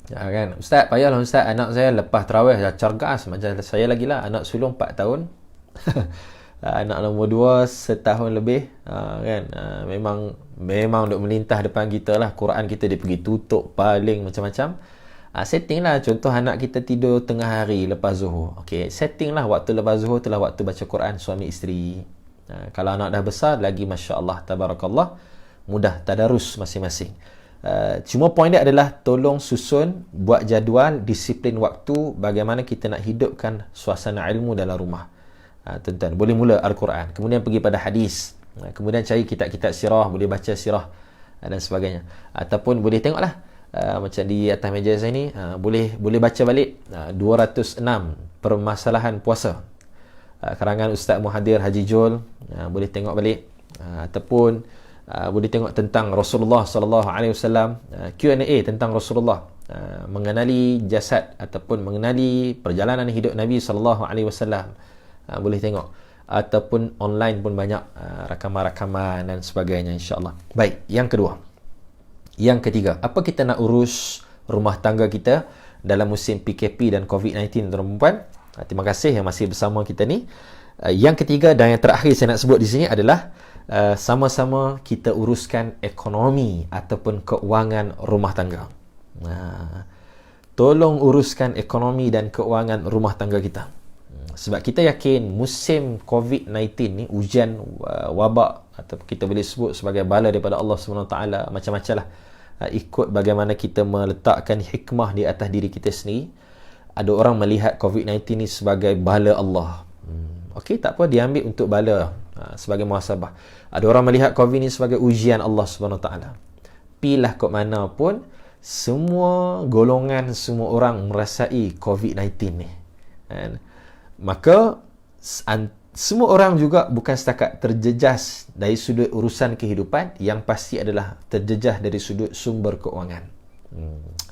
kan? Ustaz, payahlah Ustaz, anak saya lepas tarawih dah cergas macam saya lagi lah. Anak sulung 4 tahun. Anak nombor 2 setahun lebih. Kan? Memang duk melintah depan kita lah. Quran kita dia pergi tutup, paling macam-macam. Setting lah, contoh anak kita tidur tengah hari lepas zuhur. Okay, setting lah waktu lepas zuhur itulah waktu baca Quran suami isteri. Kalau anak dah besar lagi, Masya Allah, Tabarakallah, mudah tadarus masing-masing. Cuma poin dia adalah tolong susun, buat jadual, disiplin waktu, bagaimana kita nak hidupkan suasana ilmu dalam rumah. Tuan-tuan, boleh mula Al-Quran, kemudian pergi pada hadis, kemudian cari kitab-kitab sirah, boleh baca sirah dan sebagainya. Ataupun boleh tengoklah, macam di atas meja saya ni, boleh baca balik 206 permasalahan puasa, karangan Ustaz Muhadir Haji Jol, boleh tengok balik. Ataupun boleh tengok tentang Rasulullah sallallahu alaihi wasallam, Q&A tentang Rasulullah, mengenali jasad ataupun mengenali perjalanan hidup Nabi sallallahu alaihi wasallam, boleh tengok. Ataupun online pun banyak rakaman-rakaman dan sebagainya, insya-Allah. Baik, yang kedua. Yang ketiga, apa kita nak urus rumah tangga kita dalam musim PKP dan COVID-19, tuan-tuan? Terima kasih yang masih bersama kita ni. Yang ketiga dan yang terakhir saya nak sebut di sini adalah sama-sama kita uruskan ekonomi ataupun keuangan rumah tangga. Tolong uruskan ekonomi dan keuangan rumah tangga kita. Sebab kita yakin musim COVID-19 ni, ujian wabak, atau kita boleh sebut sebagai bala daripada Allah SWT, macam-macam lah. Ikut bagaimana kita meletakkan hikmah di atas diri kita sendiri. Ada orang melihat COVID-19 ni sebagai bala Allah. Okey, tak apa, diambil untuk bala, sebagai muhasabah. Ada orang melihat COVID ni sebagai ujian Allah SWT. Pilah kot mana pun, semua golongan, semua orang merasai COVID-19 ni. Maka semua orang juga bukan setakat terjejas dari sudut urusan kehidupan, yang pasti adalah terjejas dari sudut sumber keuangan.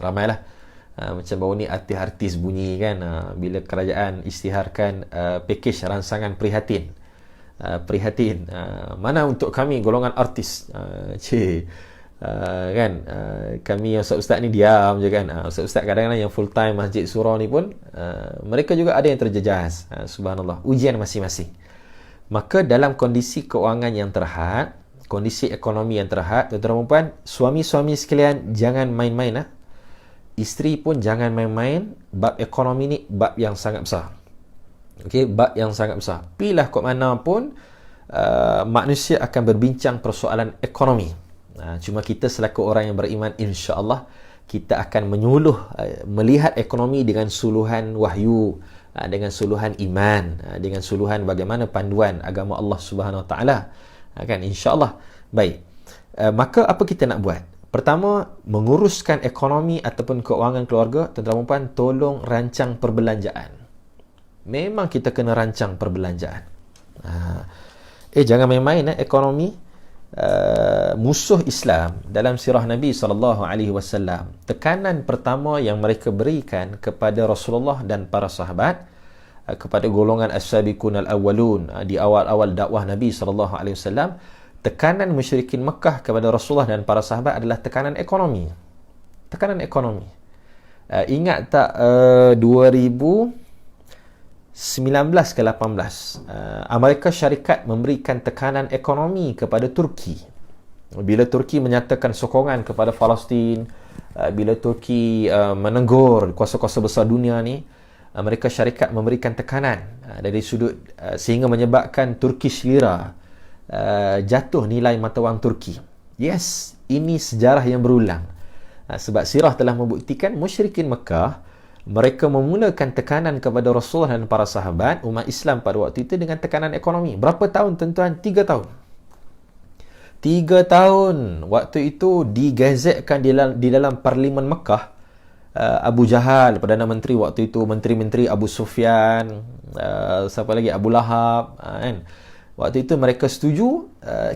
Ramailah macam baru ni artis-artis bunyi kan, bila kerajaan isytiharkan pakej ransangan prihatin. Mana untuk kami golongan artis, kan, kami yang ustaz-ustaz ni diam je kan. Ustaz-ustaz kadang-kadang yang full time masjid surau ni pun, mereka juga ada yang terjejas. Subhanallah, ujian masing-masing. Maka dalam kondisi keuangan yang terhad, kondisi ekonomi yang terhad, tuan-tuan dan puan, suami-suami sekalian jangan main-main. Isteri pun jangan main-main. Bab ekonomi ni bab yang sangat besar. Okey, bab yang sangat besar. Pilah kot mana pun, manusia akan berbincang persoalan ekonomi. Cuma kita selaku orang yang beriman, insya-Allah kita akan menyuluh, melihat ekonomi dengan suluhan wahyu, dengan suluhan iman, dengan suluhan bagaimana panduan agama Allah Subhanahu Wa Taala, kan, insya-Allah. Baik, maka apa kita nak buat? Pertama, menguruskan ekonomi ataupun keuangan keluarga. Tuan-tuan dan puan, tolong rancang perbelanjaan. Memang kita kena rancang perbelanjaan. Jangan main-main ekonomi. Musuh Islam dalam sirah Nabi SAW, tekanan pertama yang mereka berikan kepada Rasulullah dan para sahabat, kepada golongan as-sabiqun al-awwalun, di awal-awal dakwah Nabi SAW, tekanan musyrikin Mekah kepada Rasulullah dan para sahabat adalah tekanan ekonomi. Tekanan ekonomi. Ingat tak 2019 ke 18, Amerika Syarikat memberikan tekanan ekonomi kepada Turki. Bila Turki menyatakan sokongan kepada Palestin, bila Turki menegur kuasa-kuasa besar dunia ni, Amerika Syarikat memberikan tekanan dari sudut sehingga menyebabkan Turkish lira jatuh nilai mata wang Turki. Yes, ini sejarah yang berulang. Sebab sirah telah membuktikan musyrikin Mekah, mereka memulakan tekanan kepada Rasulullah dan para sahabat umat Islam pada waktu itu dengan tekanan ekonomi. Berapa tahun tuan-tuan? 3 tahun. 3 tahun. Waktu itu digazetkan di dalam Parlimen Mekah. Abu Jahal, Perdana Menteri waktu itu, menteri-menteri Abu Sufyan, siapa lagi, Abu Lahab, kan. Waktu itu mereka setuju,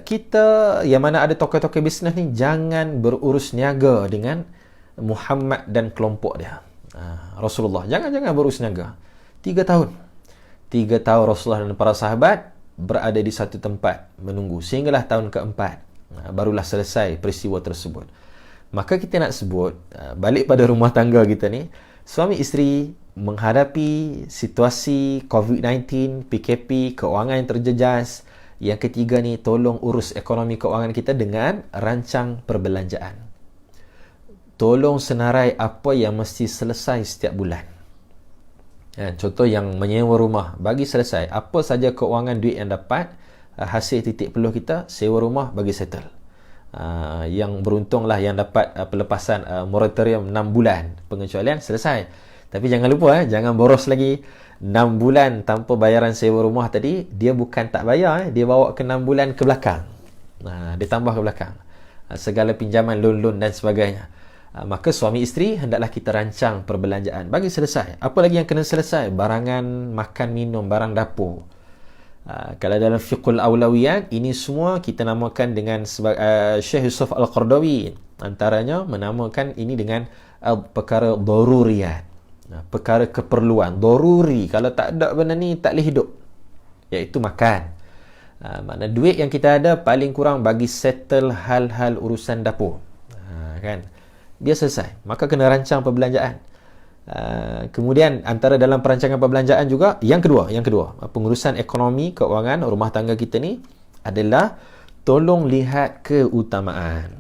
kita yang mana ada tokoh-tokoh bisnes ni jangan berurus niaga dengan Muhammad dan kelompok dia. Rasulullah jangan berurus niaga. 3 tahun. 3 tahun Rasulullah dan para sahabat berada di satu tempat menunggu sehinggalah tahun keempat, barulah selesai peristiwa tersebut. Maka kita nak sebut, balik pada rumah tangga kita ni, suami isteri menghadapi situasi COVID-19, PKP, keuangan yang terjejas. Yang ketiga ni, tolong urus ekonomi keuangan kita dengan rancang perbelanjaan. Tolong senarai apa yang mesti selesai setiap bulan. Contoh yang menyewa rumah, bagi selesai apa saja keuangan duit yang dapat, hasil titik peluh kita, sewa rumah bagi settle. Yang beruntunglah yang dapat pelepasan moratorium 6 bulan pengecualian, selesai. Tapi jangan lupa, jangan boros lagi. 6 bulan tanpa bayaran sewa rumah tadi, dia bukan tak bayar, dia bawa ke 6 bulan ke belakang. Dia tambah ke belakang. Segala pinjaman, loan dan sebagainya. Maka suami isteri hendaklah kita rancang perbelanjaan bagi selesai. Apa lagi yang kena selesai? Barangan makan minum, barang dapur. Kalau dalam fiqhul awlawiyat, ini semua kita namakan dengan Syekh Yusuf Al-Qardawi antaranya menamakan ini dengan perkara daruriyat, perkara keperluan. Daruri, kalau tak ada benda ni tak boleh hidup, iaitu makan. Makna duit yang kita ada paling kurang bagi settle hal-hal urusan dapur, kan, dia selesai. Maka kena rancang perbelanjaan. Kemudian antara dalam perancangan perbelanjaan juga, yang kedua, pengurusan ekonomi keuangan rumah tangga kita ni adalah tolong lihat keutamaan.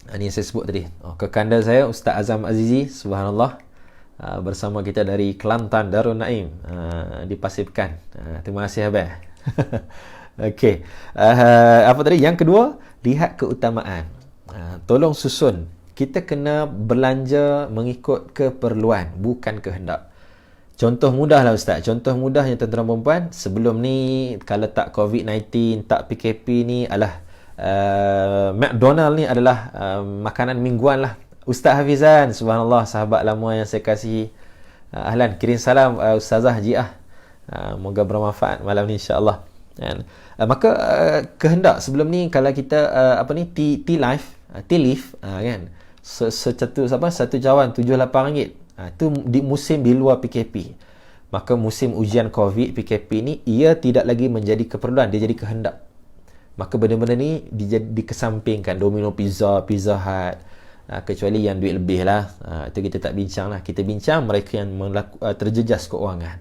Ini yang saya sebut tadi. Kekanda saya Ustaz Azam Azizi, subhanallah, bersama kita dari Kelantan, Darul Naim, di Pasir Pekan. Terima kasih abang. Okey. Apa tadi? Yang kedua, lihat keutamaan. Tolong susun. Kita kena belanja mengikut keperluan, bukan kehendak. Contoh mudah lah Ustaz. Contoh mudahnya tuan-tuan dan puan, sebelum ni kalau tak COVID-19, tak PKP ni adalah McDonald ni adalah makanan mingguan lah. Ustaz Hafizan, subhanallah, sahabat lama yang saya kasihi. Ahlan, kirim salam Ustazah Jiah. Moga bermanfaat malam ni insya-Allah. Maka kehendak sebelum ni kalau kita tea leaf kan, satu cawan RM7-8. Itu di musim di luar PKP. Maka musim ujian COVID PKP ni, ia tidak lagi menjadi keperluan, dia jadi kehendak. Maka benda-benda ni dikesampingkan. Domino Pizza, Pizza Hut, kecuali yang duit lebih lah, itu kita tak bincang lah. Kita bincang mereka yang terjejas keuangan.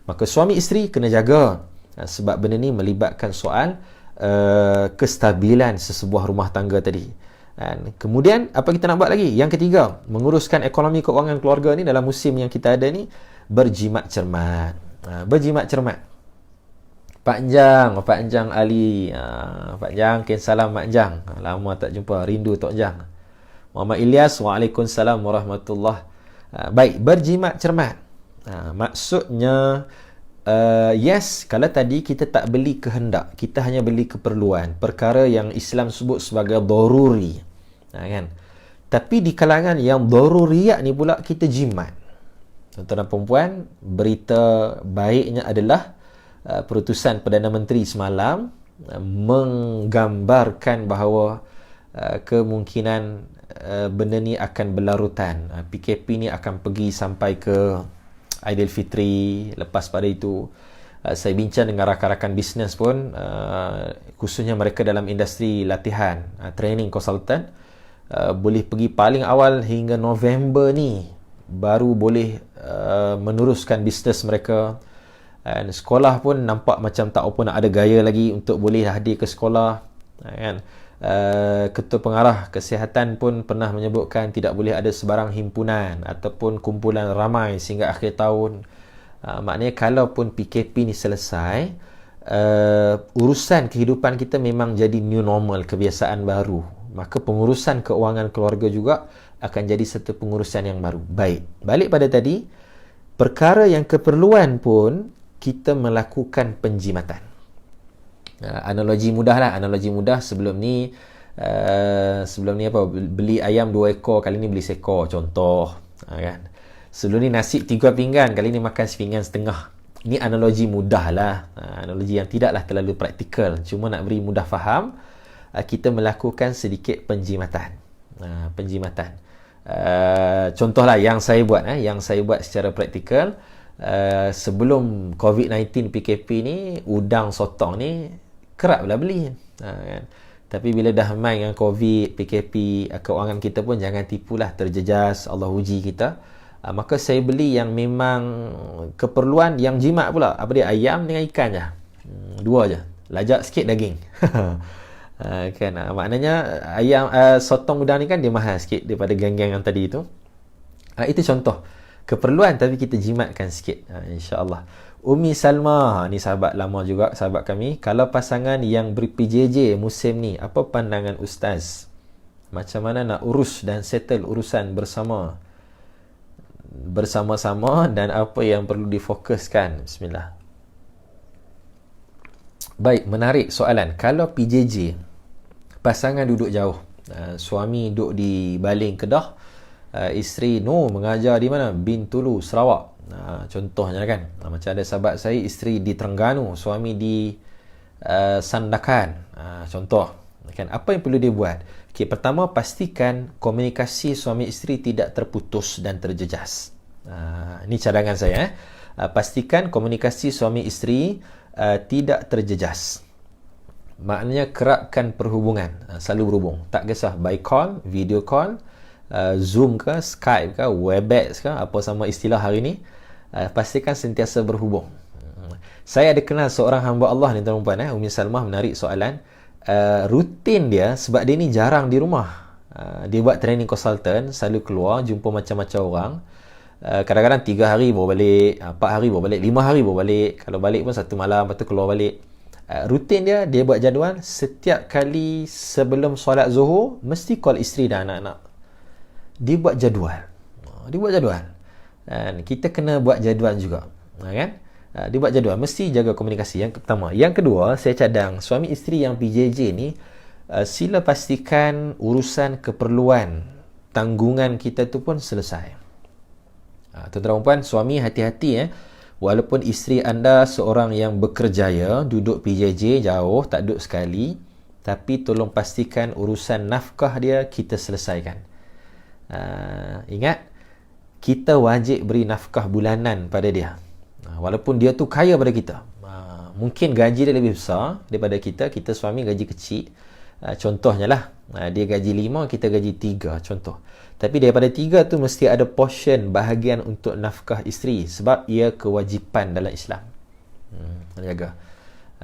Maka suami isteri kena jaga, sebab benda ni melibatkan soal kestabilan sesebuah rumah tangga tadi. Dan kemudian apa kita nak buat lagi? Yang ketiga, menguruskan ekonomi keuangan keluarga ni dalam musim yang kita ada ni, berjimat cermat. Berjimat cermat. Pak Jang Ali, Pak Jang, kirim salam Mak Jang. Lama tak jumpa, rindu Tok Jang. Muhammad Ilyas, waalaikumsalam warahmatullahi. Baik, berjimat cermat. Maksudnya yes, kalau tadi kita tak beli kehendak, kita hanya beli keperluan, perkara yang Islam sebut sebagai daruri, kan? Tapi di kalangan yang daruriyat ni pula kita jimat. Tuan-tuan dan puan, berita baiknya adalah perutusan Perdana Menteri semalam menggambarkan bahawa kemungkinan benda ni akan berlarutan. PKP ni akan pergi sampai ke Aidilfitri. Lepas pada itu saya bincang dengan rakan-rakan bisnes pun, khususnya mereka dalam industri latihan, training consultant, boleh pergi paling awal hingga November ni baru boleh meneruskan bisnes mereka. Dan sekolah pun nampak macam tak apa nak ada gaya lagi untuk boleh hadir ke sekolah, kan. Ketua Pengarah Kesihatan pun pernah menyebutkan tidak boleh ada sebarang himpunan ataupun kumpulan ramai sehingga akhir tahun. Maknanya kalaupun PKP ni selesai, urusan kehidupan kita memang jadi new normal, kebiasaan baru. Maka pengurusan keuangan keluarga juga akan jadi satu pengurusan yang baru. Baik, balik pada tadi, perkara yang keperluan pun kita melakukan penjimatan. Analogi mudah lah, analogi mudah. Sebelum ni apa, beli ayam 2 ekor, kali ni beli seekor, contoh. Kan, sebelum ni nasi 3 pinggan, kali ni makan sepinggan setengah. Ni analogi mudah lah, analogi yang tidaklah terlalu praktikal, cuma nak beri mudah faham. Kita melakukan sedikit penjimatan. Contohlah yang saya buat, secara praktikal. Sebelum COVID-19 PKP ni, udang sotong ni kerap lah beli. Kan? Tapi bila dah main dengan COVID, PKP, keuangan kita pun jangan tipulah, terjejas, Allah uji kita. Maka saya beli yang memang keperluan, yang jimat pula. Apa dia? Ayam dengan ikan je. 2 je. Lajak sikit daging. Kan, maknanya ayam sotong udang ni kan dia mahal sikit daripada geng-geng yang tadi tu. Itu contoh keperluan tapi kita jimatkan sikit, insya-Allah. Umi Salma, ni sahabat lama juga, sahabat kami. Kalau pasangan yang ber-PJJ musim ni, apa pandangan ustaz? Macam mana nak urus dan settle urusan bersama-sama dan apa yang perlu difokuskan? Bismillah. Baik, menarik soalan. Kalau PJJ, pasangan duduk jauh, suami duduk di Baling, Kedah, isteri mengajar di mana? Bintulu, Sarawak. Contohnya kan, macam ada sahabat saya, isteri di Terengganu, suami di Sandakan. Contoh kan, apa yang perlu dia buat? Okay, pertama, pastikan komunikasi suami isteri tidak terputus dan terjejas. Ini cadangan saya. Pastikan komunikasi suami isteri tidak terjejas. Maknanya kerapkan perhubungan, selalu berhubung. Tak kisah by call, video call, Zoom ke, Skype ke, Webex ke, apa sama istilah hari ni. Pastikan sentiasa berhubung. Saya ada kenal seorang hamba Allah ni, tuan-tuan, Umi Salmah, menarik soalan. Rutin dia, sebab dia ni jarang di rumah. Dia buat training consultant, selalu keluar, jumpa macam-macam orang. Kadang-kadang 3 hari baru balik, 4 hari baru balik, 5 hari baru balik. Kalau balik pun 1 malam, lepas tu keluar balik. Rutin dia buat jadual. Setiap kali sebelum solat Zuhur, mesti call isteri dan anak-anak. Dia buat jadual. Dan kita kena buat jadual juga, kan? Dia buat jadual, mesti jaga komunikasi. Yang pertama. Yang kedua, saya cadang suami isteri yang PJJ ni, sila pastikan urusan keperluan tanggungan kita tu pun selesai. Tuan-tuan dan puan, suami hati-hati, walaupun isteri anda seorang yang bekerjaya, duduk PJJ jauh, tak duduk sekali, tapi tolong pastikan urusan nafkah dia kita selesaikan. Ingat, kita wajib beri nafkah bulanan pada dia. Walaupun dia tu kaya pada kita. Mungkin gaji dia lebih besar daripada kita. Kita suami gaji kecil. Contohnya lah, dia gaji 5, kita gaji 3, contoh. Tapi daripada 3 tu mesti ada portion bahagian untuk nafkah isteri. Sebab ia kewajipan dalam Islam. Jaga.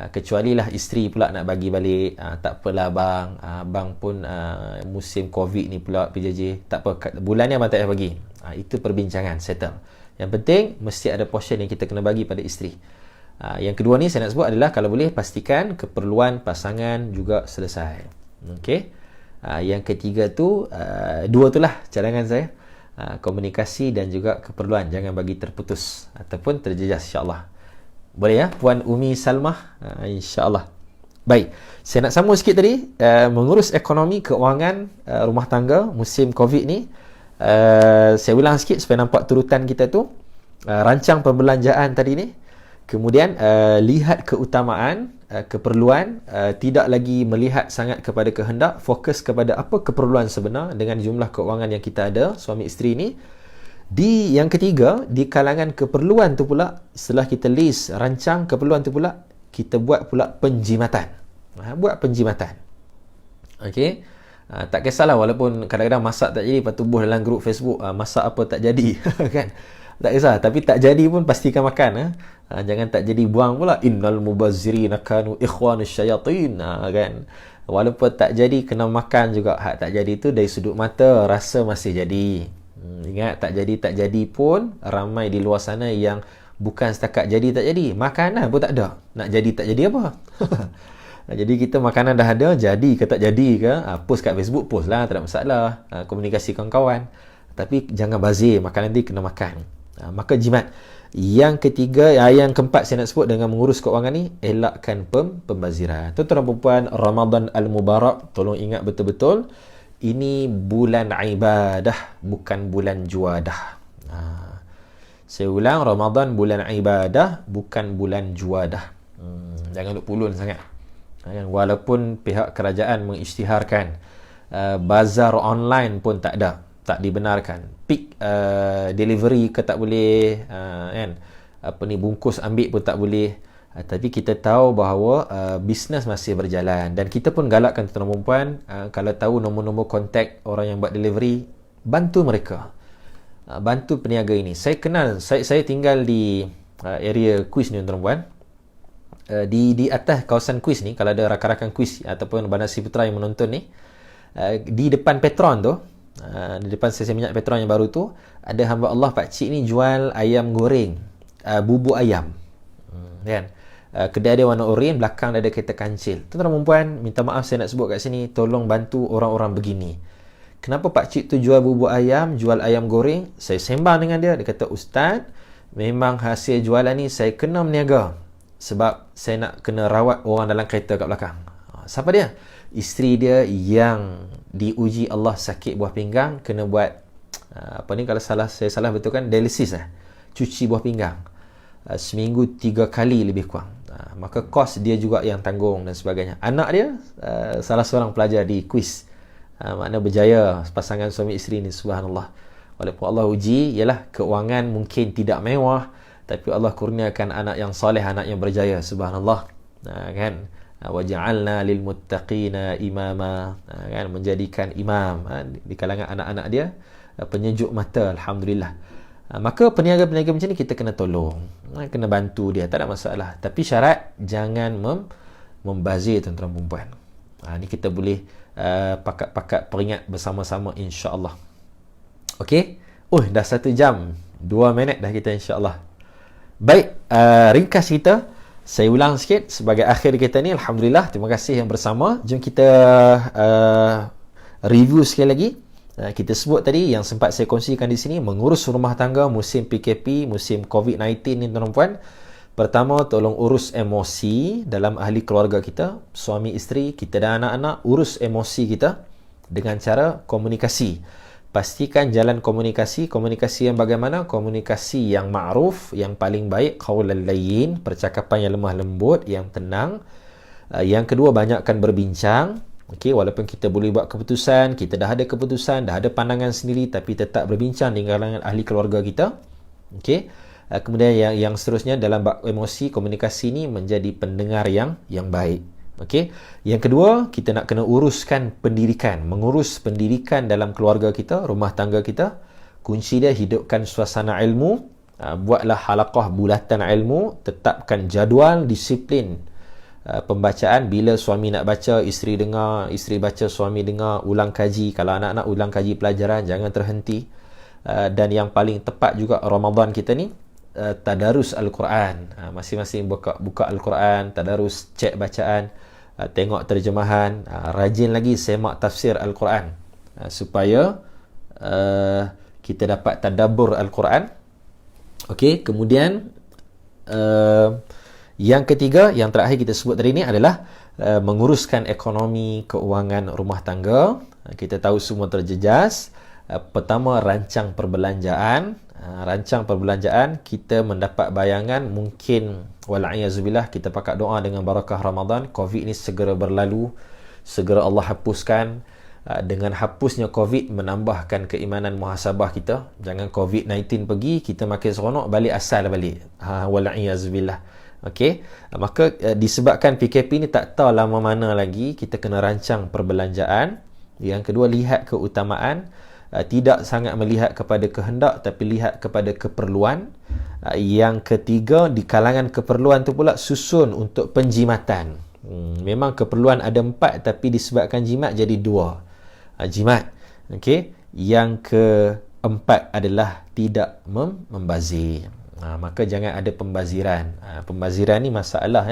Kecuali lah isteri pula nak bagi balik. Tak apalah abang. Abang pun musim COVID ni pula PJJ. Tak apa, bulan ni abang tak payah bagi. Itu perbincangan, settle. Yang penting mesti ada portion yang kita kena bagi pada isteri. Yang kedua ni saya nak sebut adalah, kalau boleh pastikan keperluan pasangan juga selesai. Okey. Yang ketiga tu, 2 tu lah cadangan saya. Komunikasi dan juga keperluan, jangan bagi terputus ataupun terjejas, insya-Allah. Boleh ya, Puan Umi Salmah? InsyaAllah. Baik, saya nak sambung sikit tadi, mengurus ekonomi, keuangan rumah tangga musim COVID ni. Saya ulang sikit supaya nampak turutan kita tu. Rancang perbelanjaan tadi ni. Kemudian lihat keutamaan, keperluan, tidak lagi melihat sangat kepada kehendak, fokus kepada apa keperluan sebenar dengan jumlah keuangan yang kita ada, suami isteri ni. Di yang ketiga, di kalangan keperluan tu pula, setelah kita list, rancang keperluan tu pula, kita buat pula penjimatan. Buat penjimatan. Okey. Tak kisahlah, walaupun kadang-kadang masak tak jadi, lepas tubuh dalam grup Facebook, masak apa tak jadi. Kan? Tak kisah. Tapi tak jadi pun pastikan makan. Jangan tak jadi buang pula. Innal mubazzirina kanu ikhwanus syayatin. Kan? Walaupun tak jadi, kena makan juga. Hak tak jadi tu dari sudut mata rasa masih jadi. Ingat, tak jadi pun ramai di luar sana yang bukan setakat jadi tak jadi, makanan pun tak ada. Nak jadi tak jadi apa? Jadi kita makanan dah ada, jadi ke tak jadi ke, post kat Facebook, post lah, tak ada masalah. Komunikasi kawan-kawan. Tapi jangan bazir, makanan nanti kena makan. Maka jimat. Yang ketiga, yang keempat saya nak sebut dengan mengurus keuangan ni, elakkan pembaziran. Tuan-tuan dan puan, Ramadan Al-Mubarak, tolong ingat betul-betul, ini bulan ibadah, bukan bulan juadah. Saya ulang, Ramadan bulan ibadah, bukan bulan juadah. Jangan duk pulun sangat. Walaupun pihak kerajaan mengisytiharkan, bazar online pun tak ada, tak dibenarkan. Pick delivery ke tak boleh, kan? Bungkus ambil pun tak boleh. Tapi kita tahu bahawa bisnes masih berjalan, dan kita pun galakkan tuan-tuan dan puan, kalau tahu nombor-nombor kontak orang yang buat delivery, bantu mereka, bantu peniaga ini. Saya kenal, saya tinggal di area kuis ni tuan-tuan dan puan. Di atas kawasan kuis ni, kalau ada rakan-rakan kuis ataupun Bandar Seri Putra yang menonton ni, di depan Petron tu, di depan stesen minyak Petron yang baru tu, ada hamba Allah pakcik ni jual ayam goreng, bubuk ayam, kan? Kedai dia warna oranye, belakang dia ada kereta kancil. Tuan-tuan dan puan, minta maaf saya nak sebut kat sini, tolong bantu orang-orang begini. Kenapa pakcik tu jual bubuk ayam, jual ayam goreng? Saya sembang dengan dia, dia kata, Ustaz, memang hasil jualan ni saya kena meniaga, sebab saya nak kena rawat orang dalam kereta kat belakang. Siapa dia? Isteri dia yang diuji Allah sakit buah pinggang, kena buat kalau saya salah betul kan, dialisis cuci buah pinggang, seminggu 3 kali lebih kurang. Maka kos dia juga yang tanggung dan sebagainya. Anak dia salah seorang pelajar di kuis, makna berjaya pasangan suami isteri ni, subhanallah. Walaupun Allah uji, ialah keuangan mungkin tidak mewah, tapi Allah kurniakan anak yang soleh, anak yang berjaya, subhanallah. Kan? Waja'alna lil muttaqina imama, kan? Menjadikan imam di kalangan anak-anak dia, penyejuk mata, alhamdulillah. Maka peniaga-peniaga macam ni kita kena tolong, kena bantu dia, tak ada masalah. Tapi syarat jangan membazir, tuan-tuan dan puan. Ni kita boleh pakat-pakat peringat bersama-sama, insya-Allah. Okey. Dah 1 jam 2 minit dah kita, insya-Allah. Baik, ringkas kita, saya ulang sikit sebagai akhir kita ni. Alhamdulillah, terima kasih yang bersama. Jom kita review sekali lagi. Kita sebut tadi yang sempat saya kongsikan di sini, mengurus rumah tangga musim PKP, musim COVID-19 ni tuan-tuan dan puan. Pertama, tolong urus emosi dalam ahli keluarga kita, suami isteri kita dan anak-anak. Urus emosi kita dengan cara komunikasi. Pastikan jalan komunikasi yang bagaimana? Komunikasi yang ma'ruf, yang paling baik, qaulal layyin, percakapan yang lemah lembut, yang tenang. Yang kedua, banyakkan berbincang. Okey, walaupun kita boleh buat keputusan, kita dah ada keputusan, dah ada pandangan sendiri, tapi tetap berbincang dengan kalangan ahli keluarga kita. Okey. Kemudian yang seterusnya, dalam bab emosi, komunikasi ni menjadi pendengar yang baik. Okey. Yang kedua, kita nak kena uruskan pendidikan, mengurus pendidikan dalam keluarga kita, rumah tangga kita. Kunci dia, hidupkan suasana ilmu, buatlah halaqah bulatan ilmu, tetapkan jadual, disiplin pembacaan. Bila suami nak baca, isteri dengar, isteri baca, suami dengar, ulang kaji. Kalau anak-anak ulang kaji pelajaran, jangan terhenti. Dan yang paling tepat juga Ramadan kita ni, tadarus Al-Quran. Masing-masing buka Al-Quran, tadarus, cek bacaan, tengok terjemahan, rajin lagi semak tafsir Al-Quran, supaya kita dapat tadabbur Al-Quran. Okey, kemudian yang ketiga, yang terakhir kita sebut tadi ni adalah menguruskan ekonomi, keuangan rumah tangga. Kita tahu semua terjejas. Pertama, rancang perbelanjaan. Kita mendapat bayangan, mungkin wal'ayazubillah, kita pakat doa dengan barakah Ramadan, Covid ni segera berlalu, segera Allah hapuskan. Dengan hapusnya Covid, menambahkan keimanan muhasabah kita. Jangan Covid-19 pergi, kita makin seronok, balik asal balik. Wal'ayazubillah. Okey, maka disebabkan PKP ni tak tahu lama mana lagi, kita kena rancang perbelanjaan. Yang kedua, lihat keutamaan. Tidak sangat melihat kepada kehendak, tapi lihat kepada keperluan. Yang ketiga, di kalangan keperluan tu pula, susun untuk penjimatan. Memang keperluan ada 4, tapi disebabkan jimat jadi 2. Jimat. Okey. Yang keempat adalah tidak membazir. Maka jangan ada pembaziran. Pembaziran ni masalah.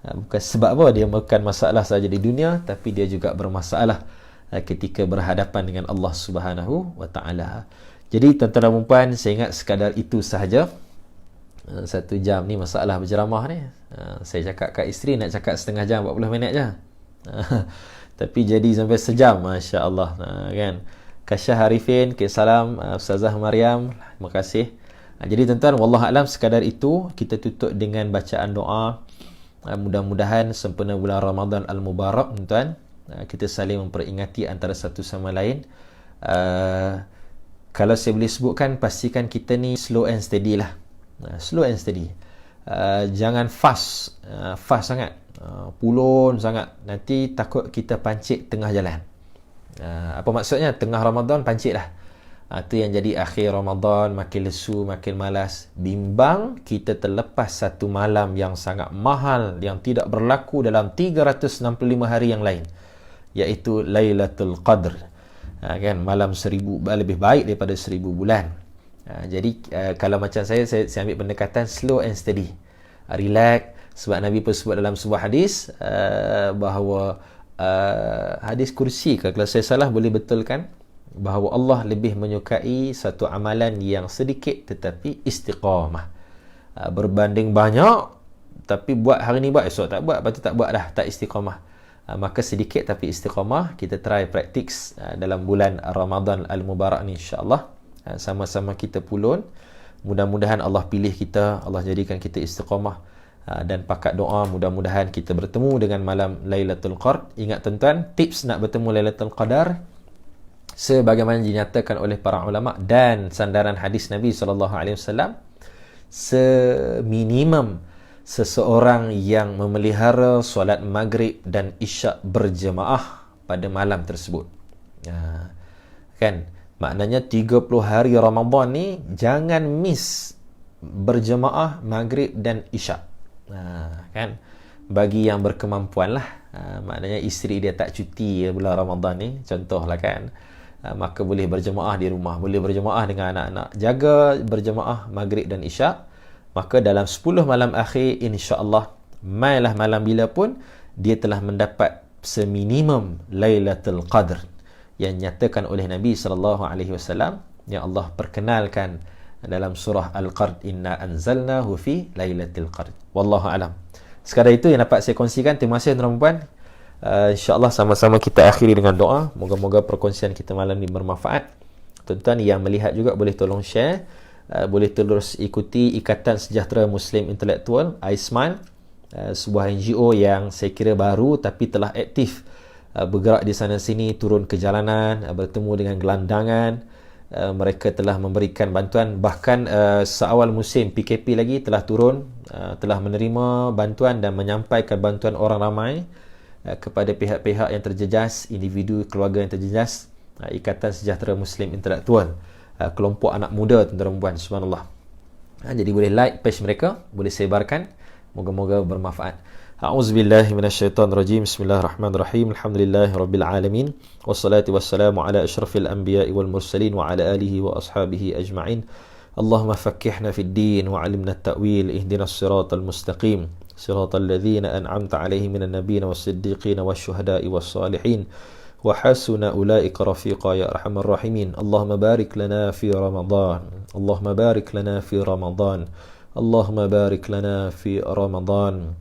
Bukan sebab apa, dia bukan masalah saja di dunia, tapi dia juga bermasalah ketika berhadapan dengan Allah Subhanahu wa ta'ala. Jadi tuan-tuan dan puan, saya ingat sekadar itu sahaja. 1 jam ni masalah berceramah ni. Saya cakap kat isteri nak cakap setengah jam, 40 minit je. Tapi jadi sampai sejam, Masya Allah. Kan? Kasyah Arifin, salam. Ustazah Maryam, terima kasih. Jadi tuan-tuan, wallahualam sekadar itu. Kita tutup dengan bacaan doa. Mudah-mudahan sempena bulan Ramadan Al-Mubarak, tuan-tuan, kita saling memperingati antara satu sama lain. Kalau saya boleh sebutkan, pastikan kita ni slow and steady lah. Slow and steady. Jangan fast sangat, pulun sangat. Nanti takut kita pancit tengah jalan. Apa maksudnya? Tengah Ramadan pancit lah. Itu yang jadi akhir Ramadan, makin lesu, makin malas. Bimbang kita terlepas satu malam yang sangat mahal, yang tidak berlaku dalam 365 hari yang lain, iaitu Lailatul Qadr. Kan, malam 1000, lebih baik daripada 1000 bulan. Jadi kalau macam saya ambil pendekatan slow and steady, relax. Sebab Nabi pun sebut dalam sebuah hadis, bahawa hadis kursi, kalau saya salah boleh betulkan, bahawa Allah lebih menyukai satu amalan yang sedikit tetapi istiqamah, berbanding banyak tapi buat hari ni buat, esok tak buat, lepas tu tak buat dah, tak istiqamah. Maka sedikit tapi istiqamah, kita try practice dalam bulan Ramadan Al-Mubarak ni, insyaAllah. Sama-sama kita pulun. Mudah-mudahan Allah pilih kita, Allah jadikan kita istiqamah, dan pakat doa mudah-mudahan kita bertemu dengan malam Lailatul Qadar. Ingat tuan-tuan, tips nak bertemu Lailatul Qadar sebagaimana dinyatakan oleh para ulama dan sandaran hadis Nabi SAW, seminimum seseorang yang memelihara solat maghrib dan isyak berjemaah pada malam tersebut. Kan? Maknanya 30 hari Ramadan ni jangan miss berjemaah maghrib dan isyak. Kan? Bagi yang berkemampuan lah. Maknanya isteri dia tak cuti bulan Ramadan ni, contohlah kan, maka boleh berjemaah di rumah, boleh berjemaah dengan anak-anak, jaga berjemaah maghrib dan isyak. Maka dalam 10 malam akhir, insya-Allah, mailah malam bila pun, dia telah mendapat seminimum Lailatul Qadr yang nyatakan oleh Nabi SAW, yang Allah perkenalkan dalam surah Al-Qadr, inna anzalnahu fi Lailatul Qadr. Wallahu alam. Sekadar itu yang dapat saya kongsikan. Terima kasih tuan-tuan. InsyaAllah sama-sama kita akhiri dengan doa. Moga-moga perkongsian kita malam ni bermanfaat. Tuan-tuan yang melihat juga boleh tolong share, boleh terus ikuti Ikatan Sejahtera Muslim Intelektual, ISMAN, sebuah NGO yang saya kira baru tapi telah aktif bergerak di sana sini, turun ke jalanan, bertemu dengan gelandangan. Mereka telah memberikan bantuan, bahkan seawal musim PKP lagi telah turun, telah menerima bantuan dan menyampaikan bantuan orang ramai kepada pihak-pihak yang terjejas, individu, keluarga yang terjejas. Ikatan Sejahtera Muslim Intelektual, kelompok anak muda, tuan-tuan dan puan, subhanallah. Jadi boleh like page mereka, boleh sebarkan, moga-moga bermanfaat. A'udzubillahi minasyaitonirrajim. Bismillahirrahmanirrahim. Alhamdulillahirabbil alamin. Wassalatu wassalamu ala asyrafil anbiya'i wal mursalin wa ala alihi wa ashabihi ajma'in. Allahumma faqqihna fid din wa 'allimna at-ta'wil. Ihdinas siratal mustaqim. Siratal ladzina an'amta 'alaihim minan nabiyyin was-siddiqin wasyuhada'i was-salihin. Wa hasuna ulaika rafiqa ya arhamar rahimin. Allahumma barik lana fi Ramadan. Allahumma barik lana fi Ramadan. Allahumma barik lana fi Ramadan.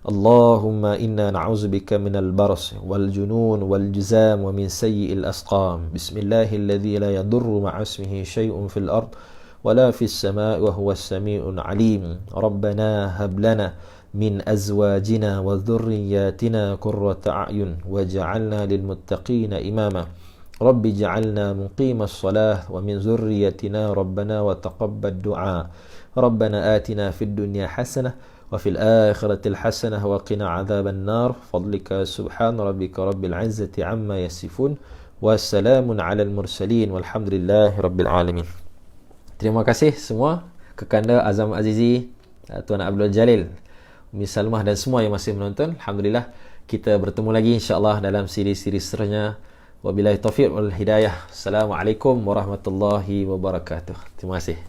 Allahumma inna na'udzubika minal baras wal junun wal juzam wa min sayyi'il asqam. Bismillahilladzi la yadurru ma'a ismihi syai'un fil ard wa la fis sama'i wa huwas sami'un 'alim. Rabbana hab lana min azwajina wa dhurriyyatina qurrata a'yun waj'alna lil muttaqina imama. Rabbi ij'alna muqimas salah wa min dhurriyyatina rabbana wa taqabbal du'a. Rabbana atina fid dunya hasanah wa fil akhirati hasanah wa qina adzaban nar. Fadlika subhana rabbika rabbil izzati amma yasifun wa salamun alal mursalin walhamdulillahi rabbil alamin. Terima kasih semua, Kekanda Azam Azizi, Tuan Abdul Jalil, Umi Salmah dan semua yang masih menonton. Alhamdulillah, kita bertemu lagi insya-Allah dalam siri-siri seterusnya. Wabillahi taufiq wal hidayah. Assalamualaikum warahmatullahi wabarakatuh. Terima kasih.